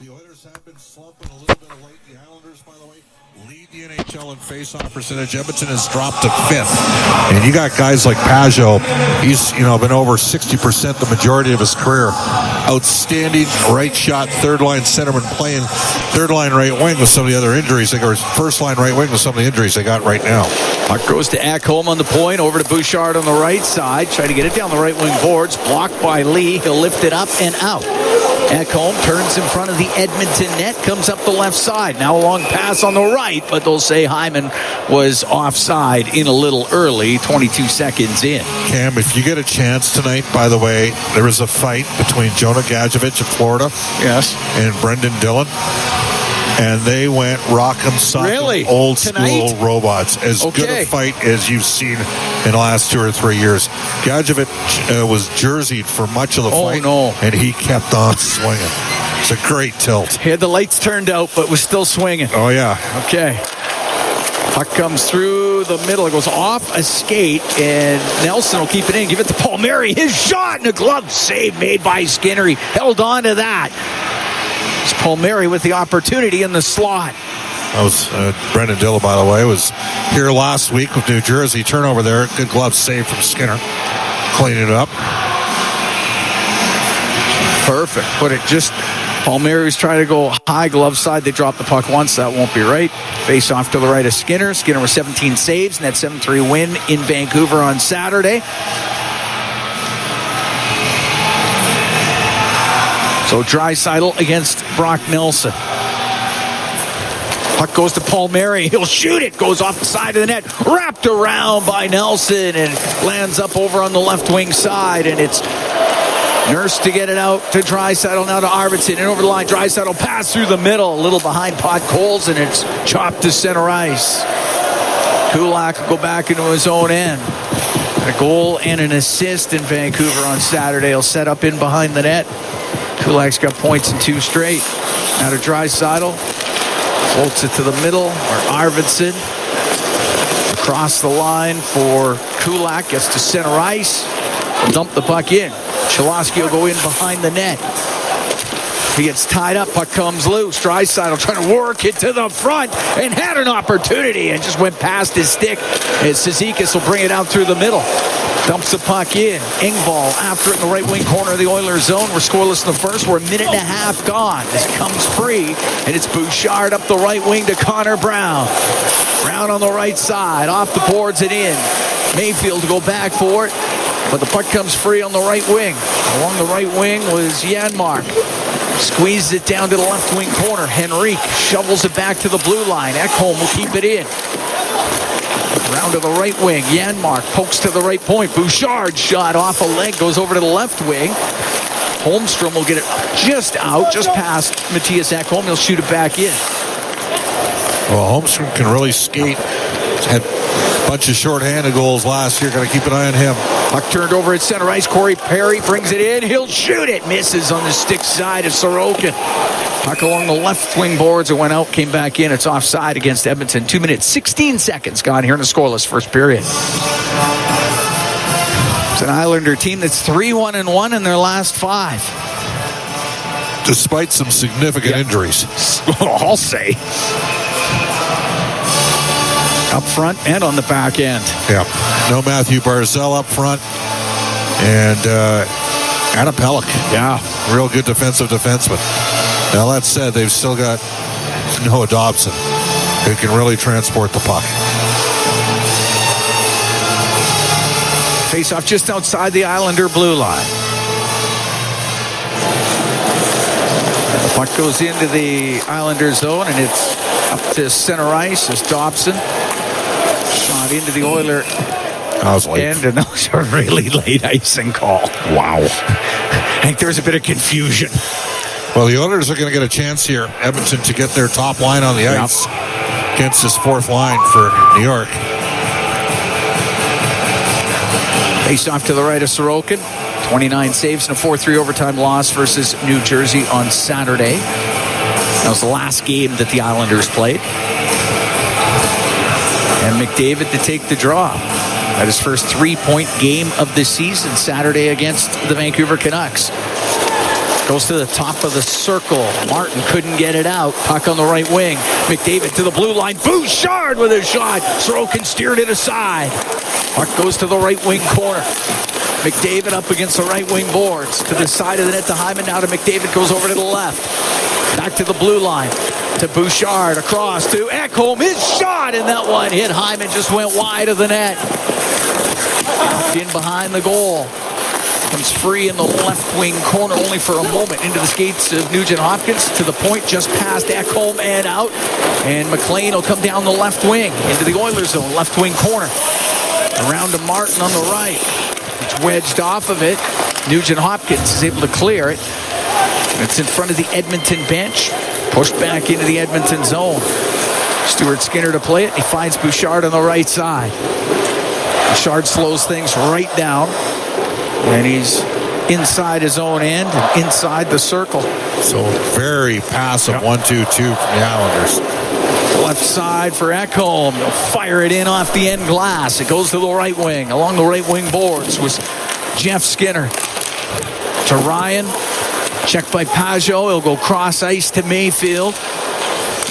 The Oilers have been slumping a little bit of late. The Islanders, by the way, lead the NHL in face-off percentage. Edmonton has dropped to 5th. And you got guys like Pajot. He's, been over 60% the majority of his career. Outstanding right shot, third-line centerman playing third-line right wing with some of the other injuries. Or first-line right wing with some of the injuries they got right now. Puck goes to Ekholm on the point, over to Bouchard on the right side. Try to get it down the right wing boards. Blocked by Lee. He'll lift it up and out. Ekholm turns in front of the Edmonton net, comes up the left side. Now a long pass on the right, but they'll say Hyman was offside in a little early, 22 seconds in. Cam, if you get a chance tonight, by the way, there was a fight between Jonah Gadjevich of Florida and Brendan Dillon. And they went rock'em sock'em, old school robots. As good a fight as you've seen in the last 2 or 3 years. Gadjevich was jerseyed for much of the fight, and he kept on swinging. It's a great tilt. He had the lights turned out, but was still swinging. Oh, yeah. Okay. Puck comes through the middle. It goes off a skate, and Nelson will keep it in. Give it to Palmieri. His shot, and a glove save made by Skinner. He held on to that. It's Palmieri with the opportunity in the slot. That was Brendan Dillon, by the way, was here last week with New Jersey. Turnover there. Good glove save from Skinner. Cleaning it up. Perfect. Put it just... Palmieri's trying to go high glove side. They drop the puck once. That won't be right. Face off to the right of Skinner. Skinner with 17 saves and that 7-3 win in Vancouver on Saturday. So Draisidel against Brock Nelson. Puck goes to Palmieri. He'll shoot it. Goes off the side of the net. Wrapped around by Nelson and lands up over on the left wing side. And it's Nurse to get it out to Draisidel. Now to Arvidsson. And over the line. Draisidel pass through the middle. A little behind Pot Coles. And it's chopped to center ice. Kulak will go back into his own end. A goal and an assist in Vancouver on Saturday. He'll set up in behind the net. Kulak's got points in 2 straight. Now to Draisidel. Floats it to the middle. Or Arvidsson. Across the line for Kulak. Gets to center ice. He'll dump the puck in. Chalosky will go in behind the net. He gets tied up. Puck comes loose. Draisidel trying to work it to the front and had an opportunity and just went past his stick. And Cizikas will bring it out through the middle. Dumps the puck in. Engvall after it in the right wing corner of the Oilers zone. We're scoreless in the first. We're a minute and a half gone. This comes free, and it's Bouchard up the right wing to Connor Brown. Brown on the right side. Off the boards and in. Mayfield to go back for it, but the puck comes free on the right wing. Along the right wing was Janmark. Squeezes it down to the left wing corner. Henrique shovels it back to the blue line. Ekholm will keep it in. Round to the right wing. Janmark pokes to the right point. Bouchard shot off a leg. Goes over to the left wing. Holmstrom will get it just out. Just past Matthias Ekholm. He'll shoot it back in. Well, Holmstrom can really skate. Had a bunch of short-handed goals last year. Got to keep an eye on him. Puck turned over at center ice. Corey Perry brings it in. He'll shoot it. Misses on the stick side of Sorokin. Puck along the left wing boards. It went out, came back in. It's offside against Edmonton. 2 minutes, 16 seconds gone here in the scoreless first period. It's an Islander team that's 3-1-1 in their last 5. Despite some significant injuries. I'll say. Up front and on the back end. Yeah. No Matthew Barzal up front. And Adam Pelech. Yeah. Real good defensive defenseman. Now, that said, they've still got Noah Dobson, who can really transport the puck. Face off just outside the Islander blue line. And the puck goes into the Islander zone, and it's up to center ice as Dobson. Shot into the Oiler end, and that was a really late icing call. Wow. I think there's a bit of confusion. Well, the Oilers are going to get a chance here, Edmonton, to get their top line on the ice against this 4th line for New York. Face off to the right of Sorokin. 29 saves and a 4-3 overtime loss versus New Jersey on Saturday. That was the last game that the Islanders played. And McDavid to take the draw. At his first 3-point game of the season Saturday against the Vancouver Canucks. Goes to the top of the circle. Martin couldn't get it out. Puck on the right wing. McDavid to the blue line. Bouchard with a shot. Sorokin steered it aside. Puck goes to the right wing corner. McDavid up against the right wing boards. To the side of the net to Hyman. Now to McDavid. Goes over to the left. Back to the blue line. To Bouchard. Across to Ekholm. His shot. And that one hit Hyman. Just went wide of the net. In behind the goal. Comes free in the left wing corner only for a moment. Into the skates of Nugent Hopkins. To the point just past Ekholm and out. And McLean will come down the left wing. Into the Oilers zone. Left wing corner. Around to Martin on the right. It's wedged off of it. Nugent Hopkins is able to clear it. It's in front of the Edmonton bench. Pushed back into the Edmonton zone. Stuart Skinner to play it. He finds Bouchard on the right side. Bouchard slows things right down. And he's inside his own end and inside the circle. So very passive 1-2-2 from the Islanders. Left side for Ekholm. They'll fire it in off the end glass. It goes to the right wing. Along the right wing boards was Jeff Skinner. To Ryan. Checked by Pajot. He'll go cross ice to Mayfield.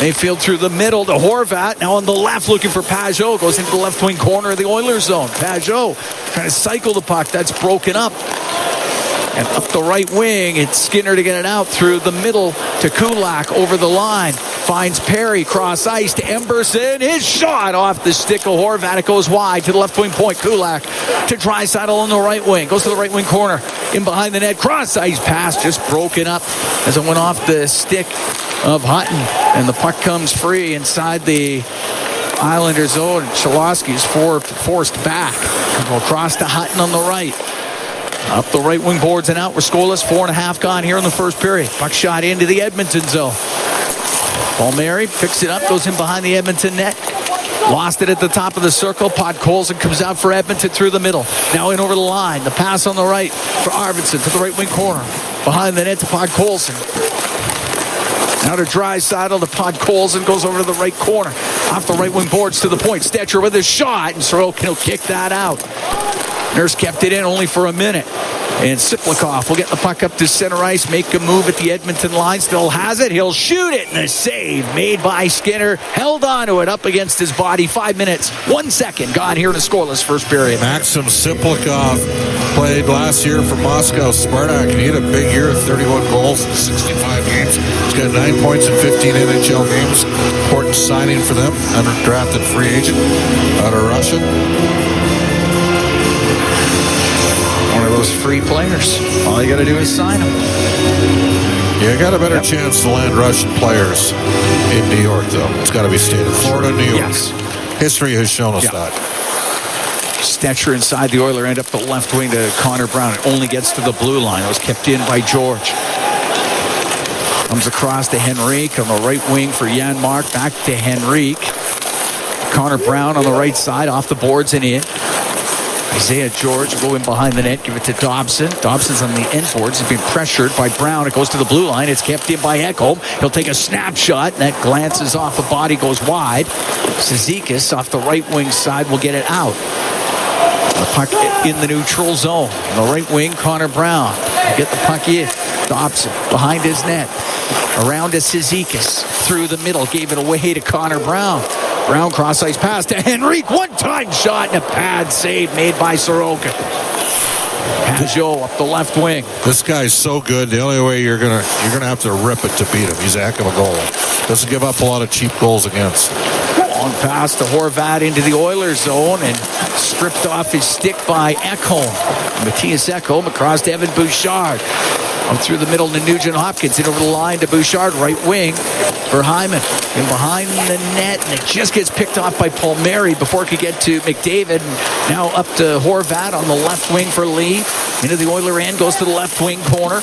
Mayfield through the middle to Horvat. Now on the left looking for Pajot. Goes into the left wing corner of the Oilers zone. Pajot trying to cycle the puck. That's broken up. And up the right wing, it's Skinner to get it out through the middle to Kulak over the line. Finds Perry, cross ice to Emberson. His shot off the stick of Horvat. It goes wide to the left wing point. Kulak to Draisidel on the right wing. Goes to the right wing corner. In behind the net. Cross ice pass just broken up as it went off the stick of Hutton. And the puck comes free inside the Islanders zone. Cholowski is forced back. Go across to Hutton on the right. Up the right wing boards and out. We're scoreless. 4.5 gone here in the first period. Puck shot into the Edmonton zone. Palmieri picks it up, goes in behind the Edmonton net. Lost it at the top of the circle. Podkolzin comes out for Edmonton through the middle. Now in over the line. The pass on the right for Arvidsson to the right wing corner. Behind the net to Podkolzin. Now to Draisidel to Podkolzin. Goes over to the right corner. Off the right wing boards to the point. Stetcher with a shot. And Sorokin will kick that out. Nurse kept it in only for a minute. And Siplikov will get the puck up to center ice, make a move at the Edmonton line. Still has it. He'll shoot it. And a save made by Skinner. Held on to it up against his body. 5 minutes, 1 second gone here in a scoreless first period. Maxim Siplikov played last year for Moscow Spartak, and he had a big year, 31 goals in 65 games. He's got 9 points in 15 NHL games. Important signing for them. Undrafted free agent out of Russia. Those free players. All you got to do is sign them. You got a better chance to land Russian players in New York, though. It's got to be state of Florida, New York. Yes. History has shown us that. Stetcher inside the Oiler end up the left wing to Connor Brown. It only gets to the blue line. It was kept in by George. Comes across to Henrique on the right wing for Janmark. Back to Henrique. Connor Brown on the right side, off the boards and in. Isaiah George will go in behind the net, give it to Dobson. Dobson's on the end boards. He's been pressured by Brown. It goes to the blue line. It's kept in by Ekholm. He'll take a snapshot. That glances off the body, goes wide. Cizikas off the right wing side will get it out. The puck in the neutral zone. On the right wing, Connor Brown. Get the puck in. Dobson behind his net. Around to Cizikas. Through the middle. Gave it away to Connor Brown. Brown cross ice pass to Henrique. One-time shot and a pad save made by Sorokin. Pajot up the left wing. This guy's so good. The only way you're gonna have to rip it to beat him. He's a heck of a goalie. Doesn't give up a lot of cheap goals against. Long pass to Horvat into the Oilers zone and stripped off his stick by Ekholm. Matthias Ekholm across to Evan Bouchard. Up through the middle to Nugent Hopkins. In over the line to Bouchard, right wing for Hyman. And behind the net, and it just gets picked off by Palmieri before it could get to McDavid. And now up to Horvat on the left wing for Lee. Into the Oiler end, goes to the left wing corner.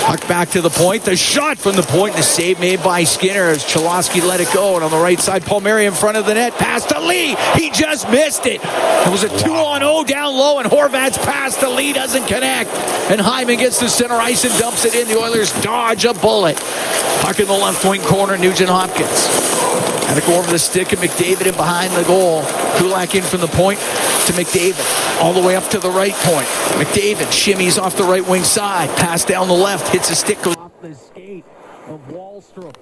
Puck back to the point. The shot from the point. The save made by Skinner as Cholowski let it go. And on the right side, Palmieri in front of the net. Pass to Lee. He just missed it. It was a 2-on-0 down low, and Horvat's pass to Lee doesn't connect. And Hyman gets to center ice and dumps it in. The Oilers dodge a bullet. Puck in the left wing corner, Nugent Hopkins. Had to go over the stick of McDavid and behind the goal. Kulak in from the point to McDavid. All the way up to the right point. McDavid shimmies off the right wing side. Pass down the left. Hits a stick off the skate of Wahlstrom.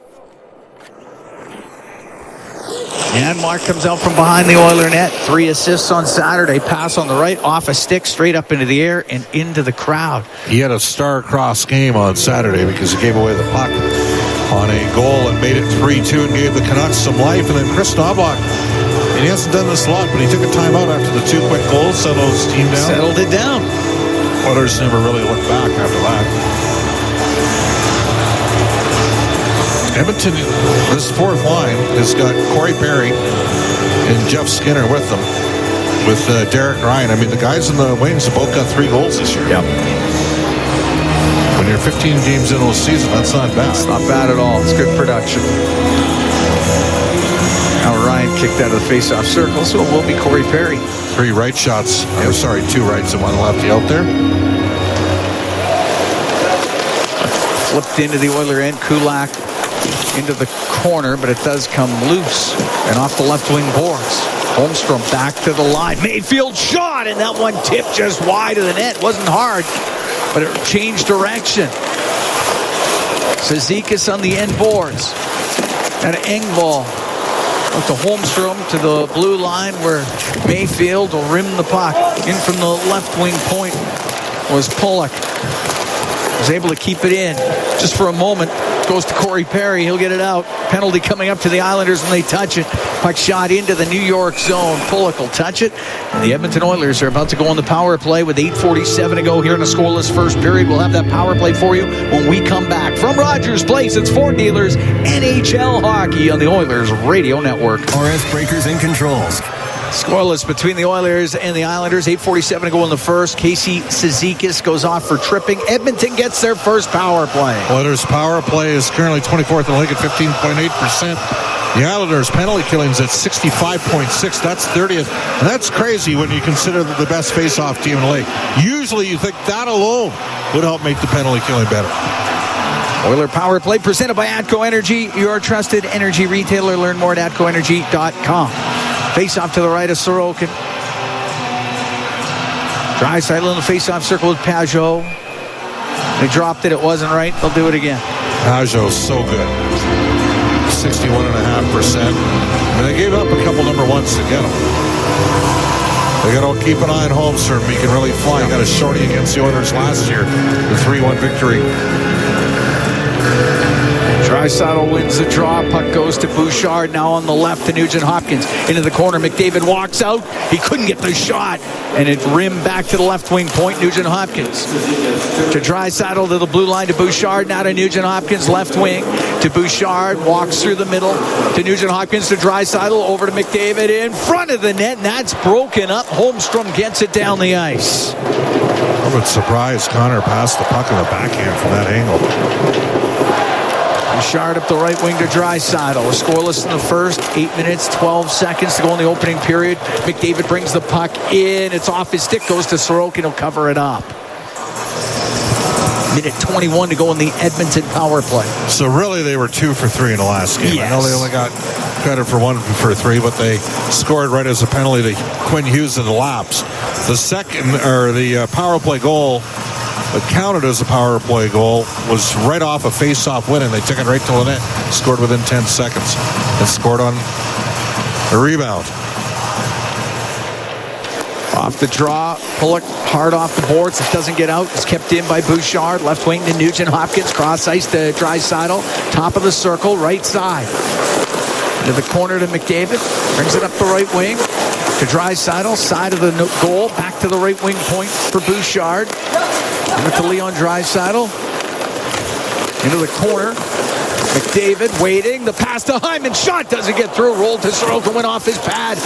And Mark comes out from behind the Oiler net. 3 assists on Saturday. Pass on the right, off a stick, straight up into the air and into the crowd. He had a star-crossed game on Saturday because he gave away the puck on a goal and made it 3-2 and gave the Canucks some life. And then Chris Knobloch, and he hasn't done this a lot, but he took a timeout after the 2 quick goals, settled his team down. Settled it down. Oilers never really looked back after that. Edmonton, this fourth line has got Corey Perry and Jeff Skinner with them, with Derek Ryan. I mean, the guys in the wings have both got 3 goals this year. Yep. When you're 15 games into the season, that's not bad. It's not bad at all. It's good production. Now Ryan kicked out of the face-off circle, so it will be Corey Perry. 3 right shots. Yep. 2 rights and 1 lefty out there. Flipped into the Oiler end. Kulak into the corner, but it does come loose and off the left wing boards. Holmstrom back to the line. Mayfield shot, and that one tipped just wide of the net. Wasn't hard, but it changed direction. Cizikas on the end boards. And Engvall out to Holmstrom to the blue line where Mayfield will rim the puck. In from the left wing point was Pollock. Was able to keep it in just for a moment. Goes to Corey Perry. He'll get it out. Penalty coming up to the Islanders when they touch it. Puck shot into the New York zone. Pollock will touch it. And the Edmonton Oilers are about to go on the power play with 8:47 to go here in a scoreless first period. We'll have that power play for you when we come back. From Rogers Place, it's Ford Dealers NHL Hockey on the Oilers Radio Network. RF Breakers and Controls. Scoreless between the Oilers and the Islanders. 8:47 to go in the first. Casey Cizikas goes off for tripping. Edmonton gets their first power play. Oilers' power play is currently 24th in the league at 15.8%. The Islanders' penalty killing's at 65.6. That's 30th. And that's crazy when you consider the best face-off team in the league. Usually you think that alone would help make the penalty killing better. Oiler Power Play presented by ATCO Energy, your trusted energy retailer. Learn more at atcoenergy.com. Face off to the right of Sorokin. Draisidel in the face-off circle with Pajot. They dropped it. It wasn't right. They'll do it again. Pajot's so good. 61.5%. I mean, they gave up a couple number ones to get him. They got to keep an eye on Holmstrom. He can really fly. He got a shorty against the Oilers last year. The 3-1 victory. Draisidel wins the draw. Puck goes to Bouchard. Now on the left to Nugent Hopkins. Into the corner. McDavid walks out. He couldn't get the shot. And it rimmed back to the left wing point. Nugent Hopkins. To Draisidel to the blue line to Bouchard. Now to Nugent Hopkins. Left wing to Bouchard. Walks through the middle to Nugent Hopkins to Draisidel. Over to McDavid in front of the net. And that's broken up. Holmstrom gets it down the ice. I would surprise Connor passed the puck in the backhand from that angle. Bouchard up the right wing to Draisidel. We're scoreless in the first. 8 minutes, 12 seconds to go in the opening period. McDavid brings the puck in. It's off his stick. Goes to Sorokin. He'll cover it up. Minute 21 to go in the Edmonton power play. So really they were 2 for 3 in the last game. Yes. I know they only got credit for 1 for 3, but they scored right as a penalty to Quinn Hughes in the laps. The second, or the power play goal that counted as a power play goal was right off a face-off win, and they took it right to the net. Scored within 10 seconds and scored on a rebound. Off the draw, Pollock hard off the boards. It doesn't get out. It's kept in by Bouchard. Left wing to Nugent Hopkins. Cross ice to Draisidel. Top of the circle, right side. To the corner to McDavid. Brings it up the right wing to Draisidel. Side of the goal. Back to the right wing point for Bouchard. Over to Leon Draisidel. Into the corner. McDavid waiting. The pass to Hyman. Shot doesn't get through. Rolled to Sorokin. Went off his pad.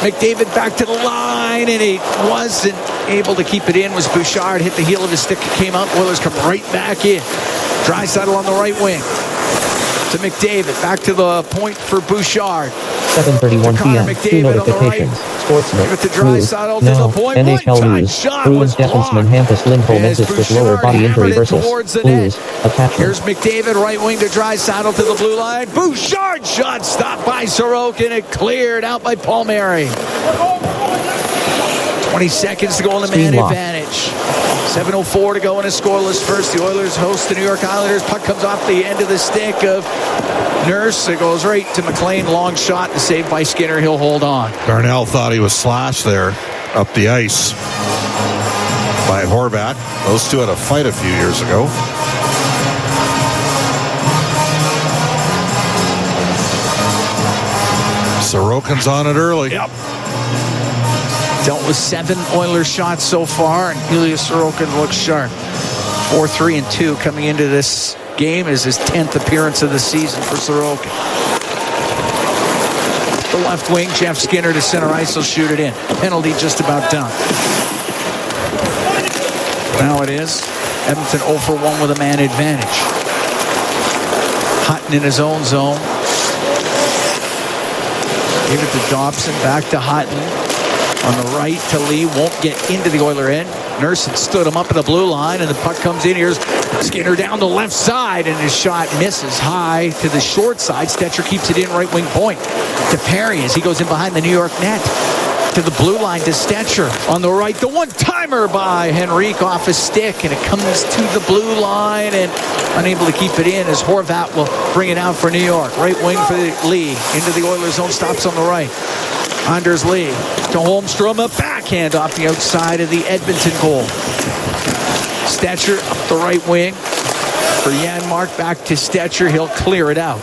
McDavid back to the line. And he wasn't able to keep it in. Was Bouchard. Hit the heel of his stick. Came out. Oilers come right back in. Draisidel on the right wing. To McDavid. Back to the point for Bouchard. 7:31 p.m. Two notifications. Sportsnet. News. Now, NHL news. Bruins defenseman Hampus Lindholm exits with lower body injury versus Blues. Attachment. Here's McDavid, right wing to Draisidel to the blue line. Bouchard shot stopped by Sorokin. It cleared out by Palmieri. 20 seconds to go on the man advantage. 7:04 to go in a scoreless first. The Oilers host the New York Islanders. Puck comes off the end of the stick of Nurse. It goes right to McLean. Long shot and saved by Skinner. He'll hold on. Darnell thought he was slashed there up the ice by Horvat. Those two had a fight a few years ago. Sorokin's on it early. Yep. Dealt with 7 Oilers shots so far, and Ilya Sorokin looks sharp. 4-3-2 coming into this game is his 10th appearance of the season for Sorokin. The left wing, Jeff Skinner to center ice, will shoot it in. Penalty just about done. Now it is Edmonton 0 for 1 with a man advantage. Hutton in his own zone. Give it to Dobson, back to Hutton. On the right to Lee, won't get into the Oiler end. Nurse had stood him up at the blue line, and the puck comes in. Here's Skinner down the left side, and his shot misses high to the short side. Stetcher keeps it in right wing point to Perry as he goes in behind the New York net. To the blue line to Stetcher. On the right, the one-timer by Henrique off his stick, and it comes to the blue line, and unable to keep it in as Horvat will bring it out for New York. Right wing for Lee. Into the Oilers zone, stops on the right. Anders Lee to Holmstrom, a backhand off the outside of the Edmonton goal. Stetcher up the right wing for Janmark, back to Stetcher. He'll clear it out.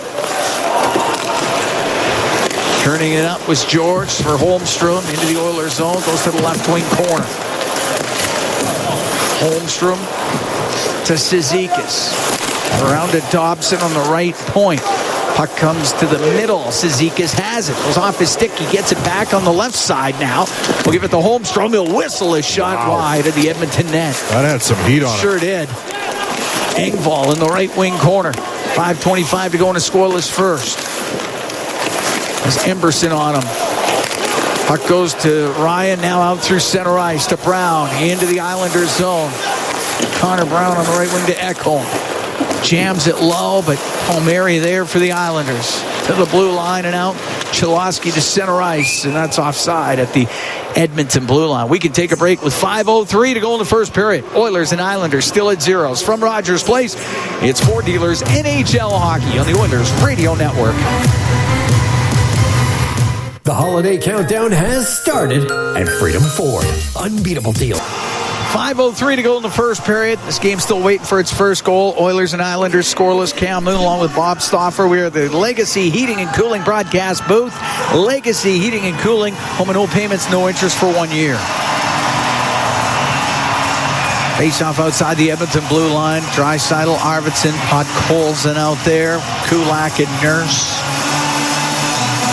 Turning it up was George for Holmstrom into the Oilers zone, goes to the left wing corner. Holmstrom to Cizikas. Around to Dobson on the right point. Puck comes to the middle. Cizikas has it. Goes off his stick. He gets it back on the left side now. We'll give it to Holmstrom. He'll whistle a shot wide of the Edmonton net. That had some heat on it. Sure did. Engvall in the right wing corner. 5:25 to go in a scoreless first. There's Emberson on him. Puck goes to Ryan, now out through center ice to Brown. Into the Islanders zone. Connor Brown on the right wing to Ekholm. Jams it low, but Palmieri there for the Islanders. To the blue line and out. Cholowski to center ice, and that's offside at the Edmonton blue line. We can take a break with 5:03 to go in the first period. Oilers and Islanders still at zeros. From Rogers Place, it's Ford Dealers NHL Hockey on the Oilers Radio Network. The holiday countdown has started at Freedom Ford. Unbeatable deal. 5:03 to go in the first period. This game's still waiting for its first goal. Oilers and Islanders scoreless. Cam Moon along with Bob Stauffer. We are the Legacy Heating and Cooling broadcast booth. Legacy Heating and Cooling. Home and no payments, no interest for 1 year. Face off outside the Edmonton blue line. Draisidel, Arvidsson, Podkolzin out there. Kulak and Nurse.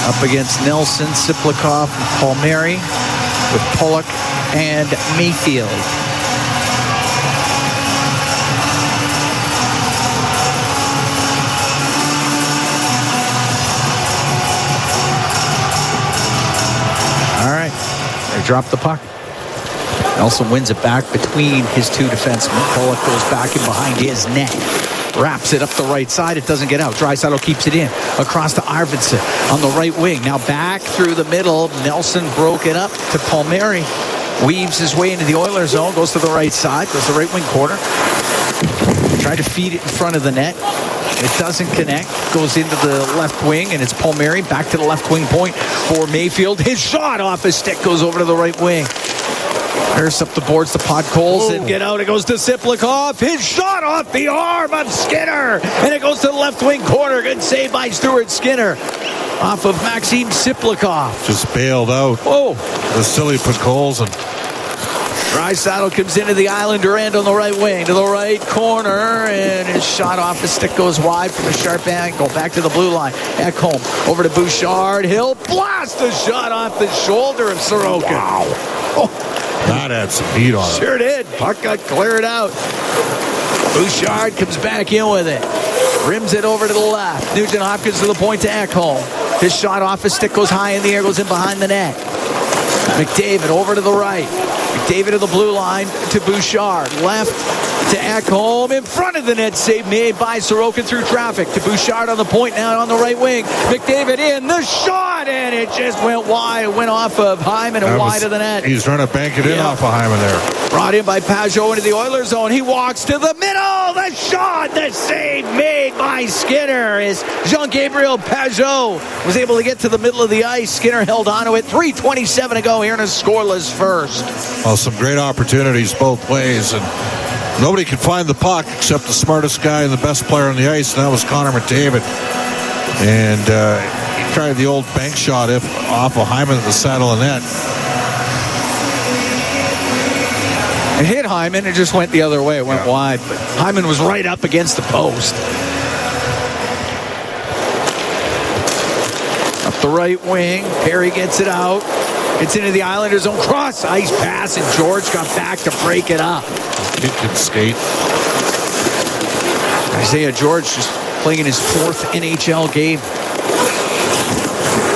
Up against Nelson, Siplikov, and Palmieri with Pollock and Mayfield. All right, they drop the puck. Nelson wins it back between his two defensemen. Pollock goes back in behind his net. Wraps it up the right side. It doesn't get out. Draisaitl keeps it in. Across to Arvidsson on the right wing. Now back through the middle. Nelson broke it up to Palmieri. Weaves his way into the Oilers zone. Goes to the right side. Goes to the right wing corner. Tried to feed it in front of the net. It doesn't connect. Goes into the left wing, and it's Palmieri back to the left wing point for Mayfield. His shot off his stick goes over to the right wing. Nurse up the boards to Podkolzin. Get out. It goes to Siplikov. His shot off the arm of Skinner. And it goes to the left wing corner. Good save by Stuart Skinner. Off of Maxim Siplikov. Just bailed out. Oh. The silly Podkolzin. Draisaitl comes into the Islander end on the right wing. To the right corner. And his shot off the stick goes wide from a sharp angle. Back to the blue line. Ekholm over to Bouchard. He'll blast a shot off the shoulder of Sorokin. Wow. Oh. That had some heat on it. Sure did. Puck got cleared out. Bouchard comes back in with it. Rims it over to the left. Nugent Hopkins to the point to Ekholm. His shot off his stick goes high in the air, goes in behind the net. McDavid over to the right. McDavid to the blue line to Bouchard. Left to Ekholm. In front of the net, save made by Sorokin through traffic. To Bouchard on the point now on the right wing. McDavid in the shot, and it just went wide. It went off of Hyman and wide of the net. He's trying to bank it in off of Hyman there. Brought in by Pajot into the Oilers zone. He walks to the middle. The shot, the save made by Skinner is Jean-Gabriel Pajot was able to get to the middle of the ice. Skinner held on to it. 3:27 to go here in a scoreless first. Well, some great opportunities both ways, and nobody could find the puck except the smartest guy and the best player on the ice, and that was Connor McDavid. And he tried the old bank shot off of Hyman at the side of the net. It hit Hyman. It just went the other way. It went wide. But Hyman was right up against the post. Up the right wing. Perry gets it out. It's into the Islanders' own cross ice pass, and George got back to break it up. He can skate. Isaiah George just playing in his 4th NHL game.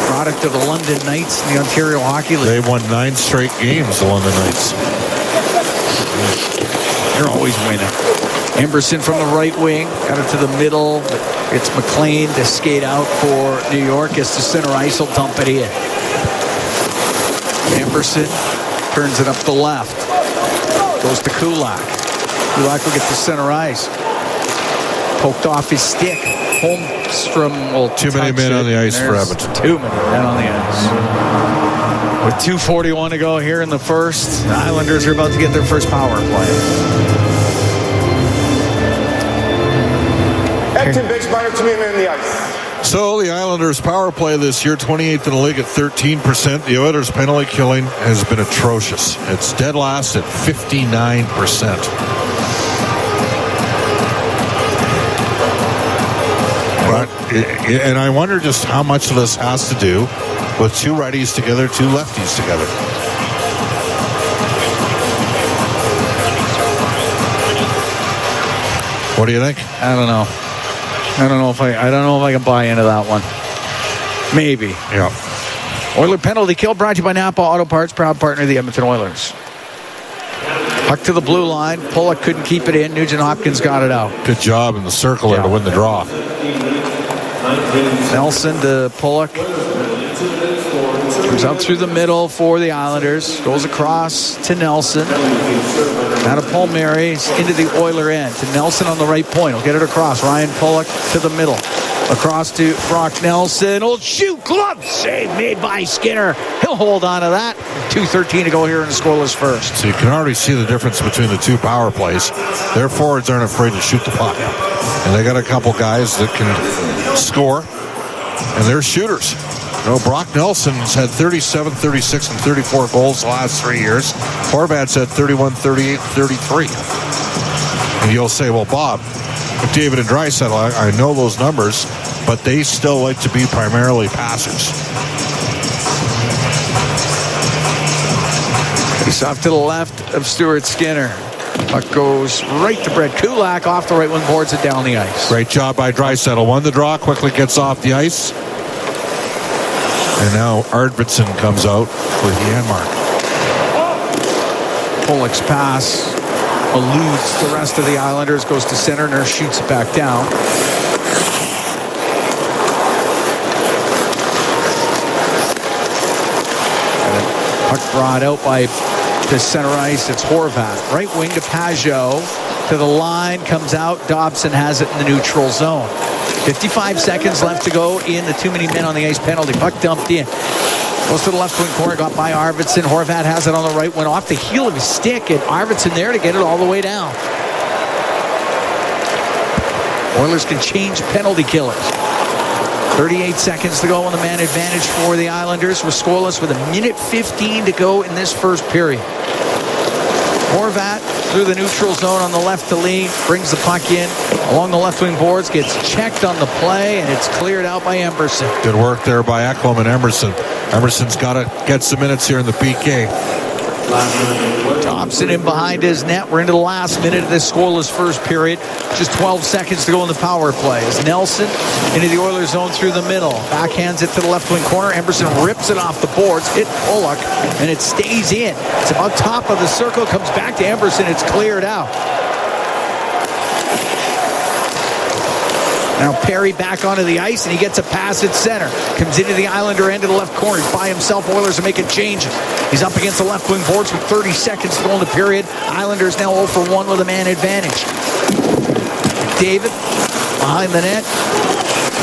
Product of the London Knights in the Ontario Hockey League. They won 9 straight games, the London Knights. They're always winning. Emberson from the right wing, got it to the middle. It's McLean to skate out for New York. Gets to center ice, will dump it in. Emberson turns it up the left. Goes to Kulak. Kulak will get to center ice. Poked off his stick. Holmstrom will too many men on the ice for Edmonton. Too many men on the ice. With 2:41 to go here in the first, the Islanders are about to get their first power play. Edmonton Bixmeyer, too many men on the ice. So the Islanders' power play this year, 28th in the league at 13%. The Oilers' penalty killing has been atrocious. It's dead last at 59%. But, and I wonder just how much of this has to do with 2 righties together, 2 lefties together. What do you think? I don't know. I don't know if I can buy into that one. Maybe. Yeah. Oiler penalty kill brought to you by Napa Auto Parts, proud partner of the Edmonton Oilers. Puck to the blue line. Pulock couldn't keep it in. Nugent Hopkins got it out. Good job in the circle there to win the draw. Nelson to Pulock. Comes out through the middle for the Islanders. Goes across to Nelson. Now to Palmieri into the Oiler end. To Nelson on the right point. He'll get it across. Ryan Pulock to the middle. Across to Brock Nelson. Old shoot. Glove save made by Skinner. He'll hold on to that. 2:13 to go here in the scoreless first. So you can already see the difference between the 2 power plays. Their forwards aren't afraid to shoot the puck. And they got a couple guys that can score. And they're shooters. You know, Brock Nelson's had 37, 36, and 34 goals the last 3 years. Horvat's had 31, 38, 33. And you'll say, well, Bob, McDavid and Draisidel, I know those numbers, but they still like to be primarily passers. He's off to the left of Stuart Skinner. Puck goes right to Brett Kulak off the right wing, boards it down the ice. Great job by Draisidel. Won the draw, quickly gets off the ice. And now Arvidsson comes out for Janmark. Pulock's pass eludes the rest of the Islanders, goes to center, Nurse shoots it back down. Puck brought out by the center ice. It's Horvat. Right wing to Pajot. To the line, comes out. Dobson has it in the neutral zone. 55 seconds left to go in the too many men on the ice penalty. Puck dumped in. Goes to the left wing corner, got by Arvidsson. Horvat has it on the right, went off the heel of his stick, and Arvidsson there to get it all the way down. Oilers can change penalty killers. 38 seconds to go on the man advantage for the Islanders. We're scoreless with 1:15 to go in this first period. Horvat through the neutral zone on the left to Lee, brings the puck in along the left wing boards, gets checked on the play, and it's cleared out by Emberson. Good work there by Ekholm and Emberson. Emerson's got to get some minutes here in the PK. Thompson in behind his net. We're into the last minute of this scoreless first period. Just 12 seconds to go in the power play. As Nelson into the Oilers zone through the middle. Backhands it to the left wing corner. Emberson rips it off the boards. Hit Pollock, and it stays in. It's about top of the circle. Comes back to Emberson. It's cleared out. Now Perry back onto the ice, and he gets a pass at center. Comes into the Islander end of the left corner. He's by himself. Oilers are making changes. He's up against the left wing boards with 30 seconds to go in the period. Islanders now 0 for 1 with a man advantage. David behind the net.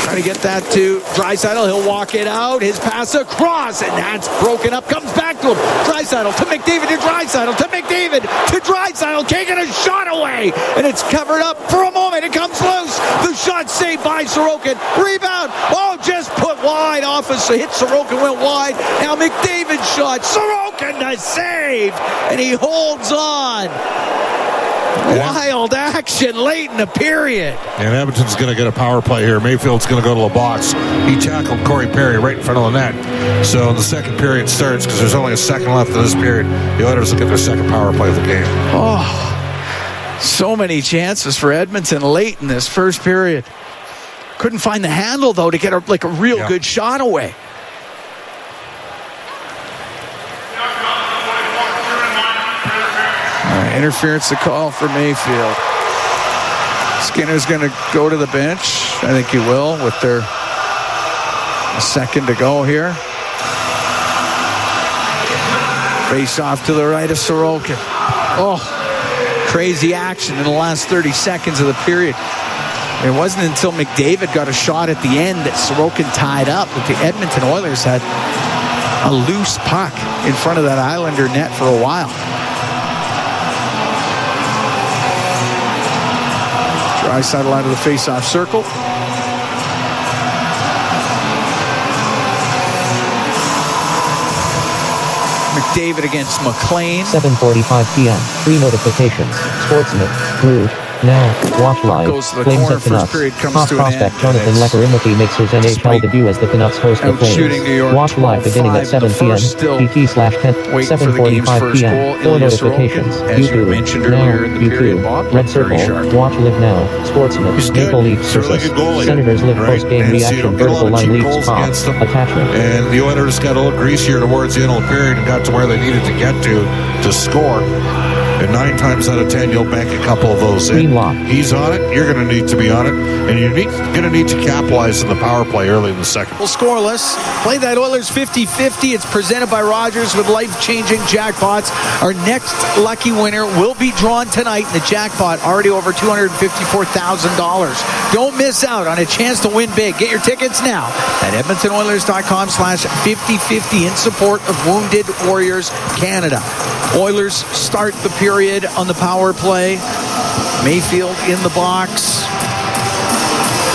Trying to get that to Draisidel. He'll walk it out. His pass across, and that's broken up. Comes back to him. Draisidel to McDavid to Draisidel to McDavid to Draisidel. Can't get a shot away, and it's covered up for a moment. It comes loose. The shot saved by Sorokin. Rebound. Oh, just put wide off of hit. Sorokin went wide. Now McDavid shot. Sorokin to save, and he holds on. Wild action late in the period. And Edmonton's going to get a power play here. Mayfield's going to go to the box. He tackled Corey Perry right in front of the net. So the second period starts because there's only a second left in this period. The Oilers will get their second power play of the game. Oh, so many chances for Edmonton late in this first period. Couldn't find the handle, though, to get a real good shot away. Interference to call for Mayfield. Skinner's going to go to the bench. I think he will with a second to go here. Face off to the right of Sorokin. Oh, crazy action in the last 30 seconds of the period. It wasn't until McDavid got a shot at the end that Sorokin tied up that the Edmonton Oilers had a loose puck in front of that Islander net for a while. Draisidel out of the face-off circle. McDavid against McLean. 7:45 p.m. 3 notifications. Sportsnet. Blue. Now, watch live. Goes to the Flames corner. at Canucks. First period comes Top to an prospect end. Jonathan Lecker makes his NHL debut as the Canucks host the Shooting New Flames. York Watch live beginning at 7 p.m. PT/10. Waiting for the game's 7:45 first p.m. goal. Full Ilya notifications. Sorokin, as you mentioned earlier in the period, Bob, Red Circle. very sharp. Watch live now. Sportsnet. He's good. Maple Leafs He's a really versus good goalie. Senators live Right. post-game And so you reaction. don't get a lot Vertical of line cheap Leafs goals top. against them. Attachment. And the Oilers got a little greasier towards the end of the period and got to where they needed to get to score. And 9 times out of 10, you'll bank a couple of those in. He's on it. You're going to need to be on it. And you're going to need to capitalize in the power play early in the second. Well, scoreless. Play that Oilers 50-50. It's presented by Rogers with life-changing jackpots. Our next lucky winner will be drawn tonight in the jackpot, already over $254,000. Don't miss out on a chance to win big. Get your tickets now at EdmontonOilers.com/5050 in support of Wounded Warriors Canada. Oilers start the period on the power play. Mayfield in the box.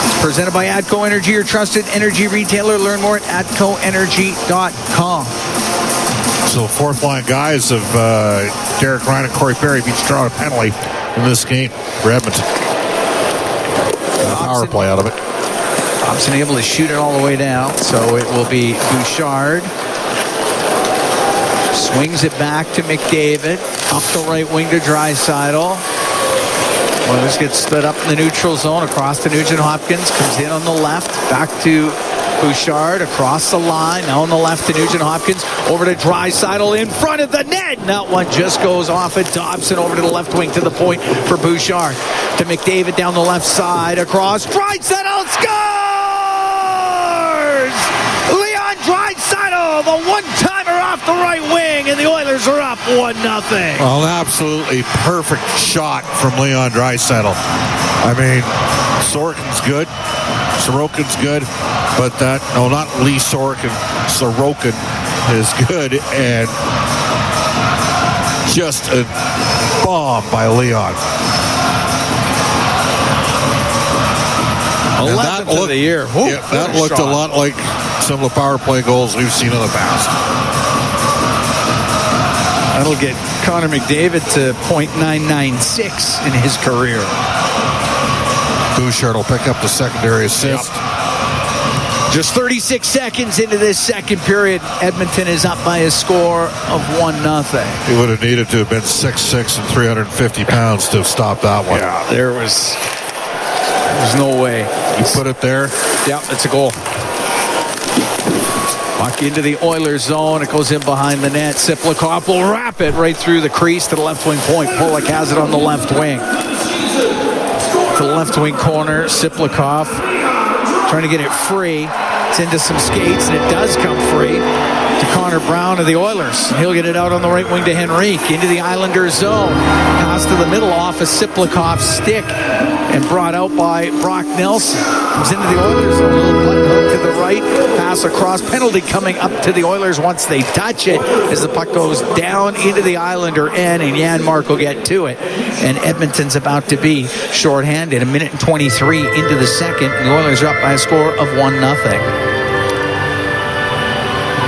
It's presented by ATCO Energy, your trusted energy retailer. Learn more at atcoenergy.com. So fourth line guys of Derek Ryan and Corey Perry each draw a penalty in this game for Edmonton. Power play out of it. Thompson able to shoot it all the way down, so it will be Bouchard. Swings it back to McDavid. Up the right wing to Draisidel. Oilers get stood up in the neutral zone across to Nugent-Hopkins. Comes in on the left. Back to Bouchard across the line. Now on the left to Nugent-Hopkins. Over to Draisidel in front of the net. And that one just goes off at Dobson. Over to the left wing to the point for Bouchard. To McDavid down the left side. Across. Draisidel scores! Leon Draisidel, the one-timer off the right wing, and the Oilers are up 1-0. Well, an absolutely perfect shot from Leon Draisidel. I mean, Sorokin's good. Sorokin's good. But not Lee Sorokin. Sorokin is good. And just a bomb by Leon. 11th of the year. Yeah, that looked a lot like some of the power play goals we've seen in the past. That'll get Connor McDavid to .996 in his career. Bouchard will pick up the secondary assist. Just 36 seconds into this second period, Edmonton is up by a score of 1-0. He would have needed to have been 6'6" and 350 pounds to have stopped that one. Yeah, there's no way. You put it there? Yeah, it's a goal. Puck into the Oilers zone. It goes in behind the net. Siplikov will wrap it right through the crease to the left wing point. Pollock has it on the left wing. To the left wing corner, Siplikov trying to get it free. It's into some skates, and it does come free to Connor Brown of the Oilers. He'll get it out on the right wing to Henrique into the Islanders zone. Pass to the middle off a Siplikov's stick and brought out by Brock Nelson. Comes into the Oilers zone. A little button hook to the right. Pass across. Penalty coming up to the Oilers once they touch it as the puck goes down into the Islander end, and Janmark will get to it. And Edmonton's about to be shorthanded. 1:23 into the second, and the Oilers are up by a score of 1-0.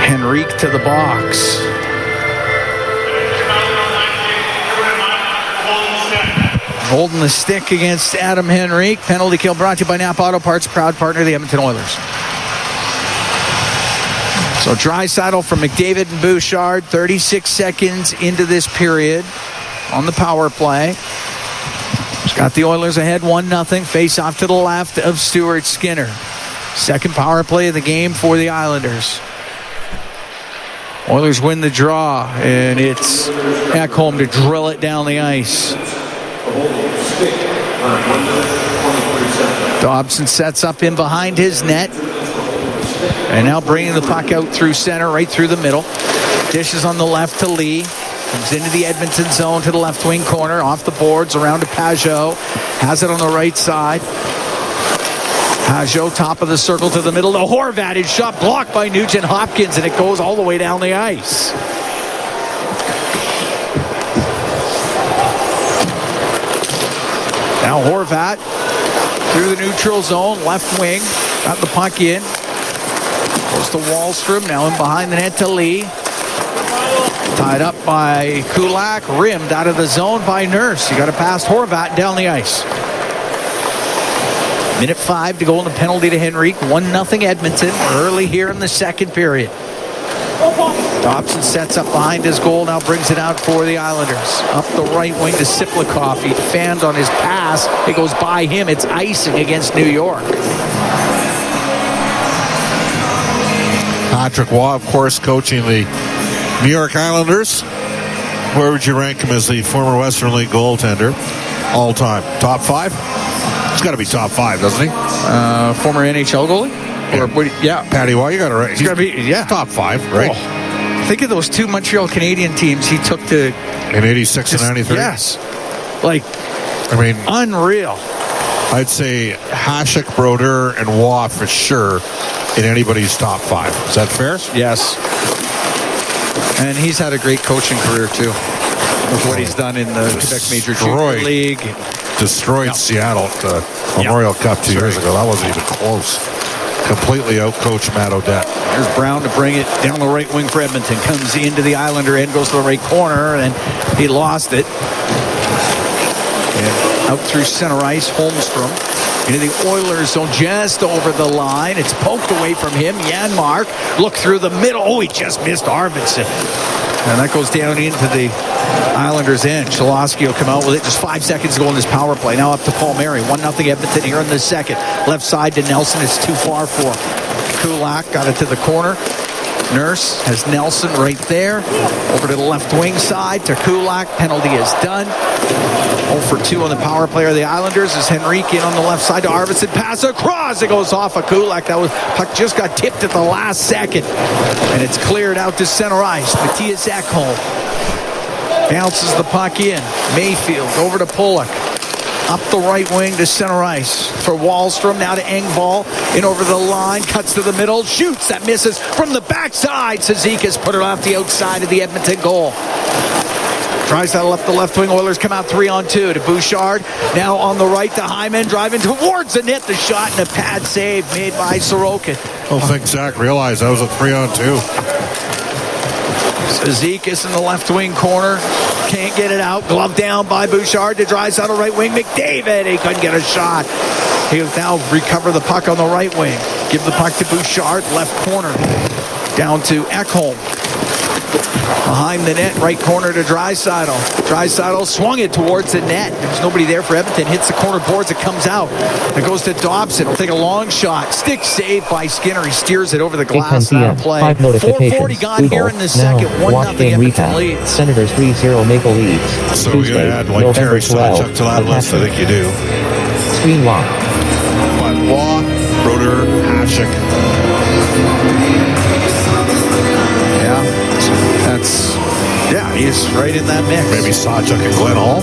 Henrique to the box. Holding the stick against Adam Henrique. Penalty kill brought to you by Napa Auto Parts, proud partner of the Edmonton Oilers. So Draisidel from McDavid and Bouchard, 36 seconds into this period on the power play. He's got the Oilers ahead 1-0. Face off to the left of Stuart Skinner. Second power play of the game for the Islanders. Oilers win the draw, and it's Ekholm to drill it down the ice. Dobson sets up in behind his net. And now bringing the puck out through center, right through the middle. Dishes on the left to Lee. Comes into the Edmonton zone to the left wing corner. Off the boards, around to Pajot. Has it on the right side. Pajot, top of the circle to the middle to Horvat. His shot blocked by Nugent Hopkins, and it goes all the way down the ice. Now Horvat through the neutral zone, left wing. Got the puck in. Goes to Wahlstrom, now in behind the net to Lee. Tied up by Kulak, rimmed out of the zone by Nurse. You got to pass Horvat down the ice. 1:05 to go in the penalty to Henrique. 1-0 Edmonton early here in the second period. Dobson sets up behind his goal, now brings it out for the Islanders. Up the right wing to Siplikov. He fanned on his pass. It goes by him. It's icing against New York. Patrick Waugh, of course, coaching the New York Islanders. Where would you rank him as the former Western League goaltender all time? Top 5? He's got to be top 5, doesn't he? Former NHL goalie? Yeah. Patty Waugh, you got to rank. He's got to be top 5, right? Oh. Think of those two Montreal Canadian teams he took to... In 86 and 93? Yes. Like, I mean... Unreal. I'd say Hasek, Brodeur, and Waugh for sure in anybody's top 5. Is that fair? Yes. And he's had a great coaching career, too, with what he's done in the Quebec Major Junior League. Destroyed Seattle at the Memorial Cup 2 years ago. That wasn't even close. Completely outcoached Matt O'Dette. There's Brown to bring it down the right wing for Edmonton. Comes into the Islander end, goes to the right corner, and he lost it. And out through center ice, Holmstrom. Into the Oilers zone, just over the line. It's poked away from him. Janmark, look through the middle. Oh, he just missed Arvidsson. And that goes down into the Islanders' end. Cholowski will come out with it. Just 5 seconds to go in this power play. Now up to Paul Mary. 1-0 Edmonton here in the second. Left side to Nelson. It's too far for Kulak. Got it to the corner. Nurse has Nelson right there. Over to the left wing side to Kulak. Penalty is done. 0-for-2 on the power play of the Islanders as Henrique in on the left side to Arvidsson. Pass across. It goes off of Kulak. That was puck just got tipped at the last second. And it's cleared out to center ice. Matthias Ekholm bounces the puck in. Mayfield over to Pollock. Up the right wing to center ice for Wahlstrom. Now to Engvall. In over the line. Cuts to the middle. Shoots. That misses from the backside. Cizikas put it off the outside of the Edmonton goal. Draisidel up the left wing. Oilers come out 3-on-2 to Bouchard. Now on the right to Hyman. Driving towards the net. The shot and a pad save made by Sorokin. I don't think Zach realized that was a 3-on-2. Cizikas in the left wing corner. Can't get it out. Glove down by Bouchard to Draisidel right wing. McDavid. He couldn't get a shot. He'll now recover the puck on the right wing. Give the puck to Bouchard, left corner. Down to Ekholm. Behind the net, right corner to Draisidel. Draisidel swung it towards the net. There's nobody there for Edmonton. Hits the corner boards. It comes out. It goes to Dobson. He'll take a long shot. Stick saved by Skinner. He steers it over the glass. Out of play. 5 notifications. 4:40 gone here in the second. 1-0 Edmonton leads. Senators 3-0 Maple Leafs. So we're going to add like Terry Sawchuk to that list. I think you do. Screen lock. But Law, Broder, Hasek. He's right in that mix. Maybe Sawchuk and Glenn Hall.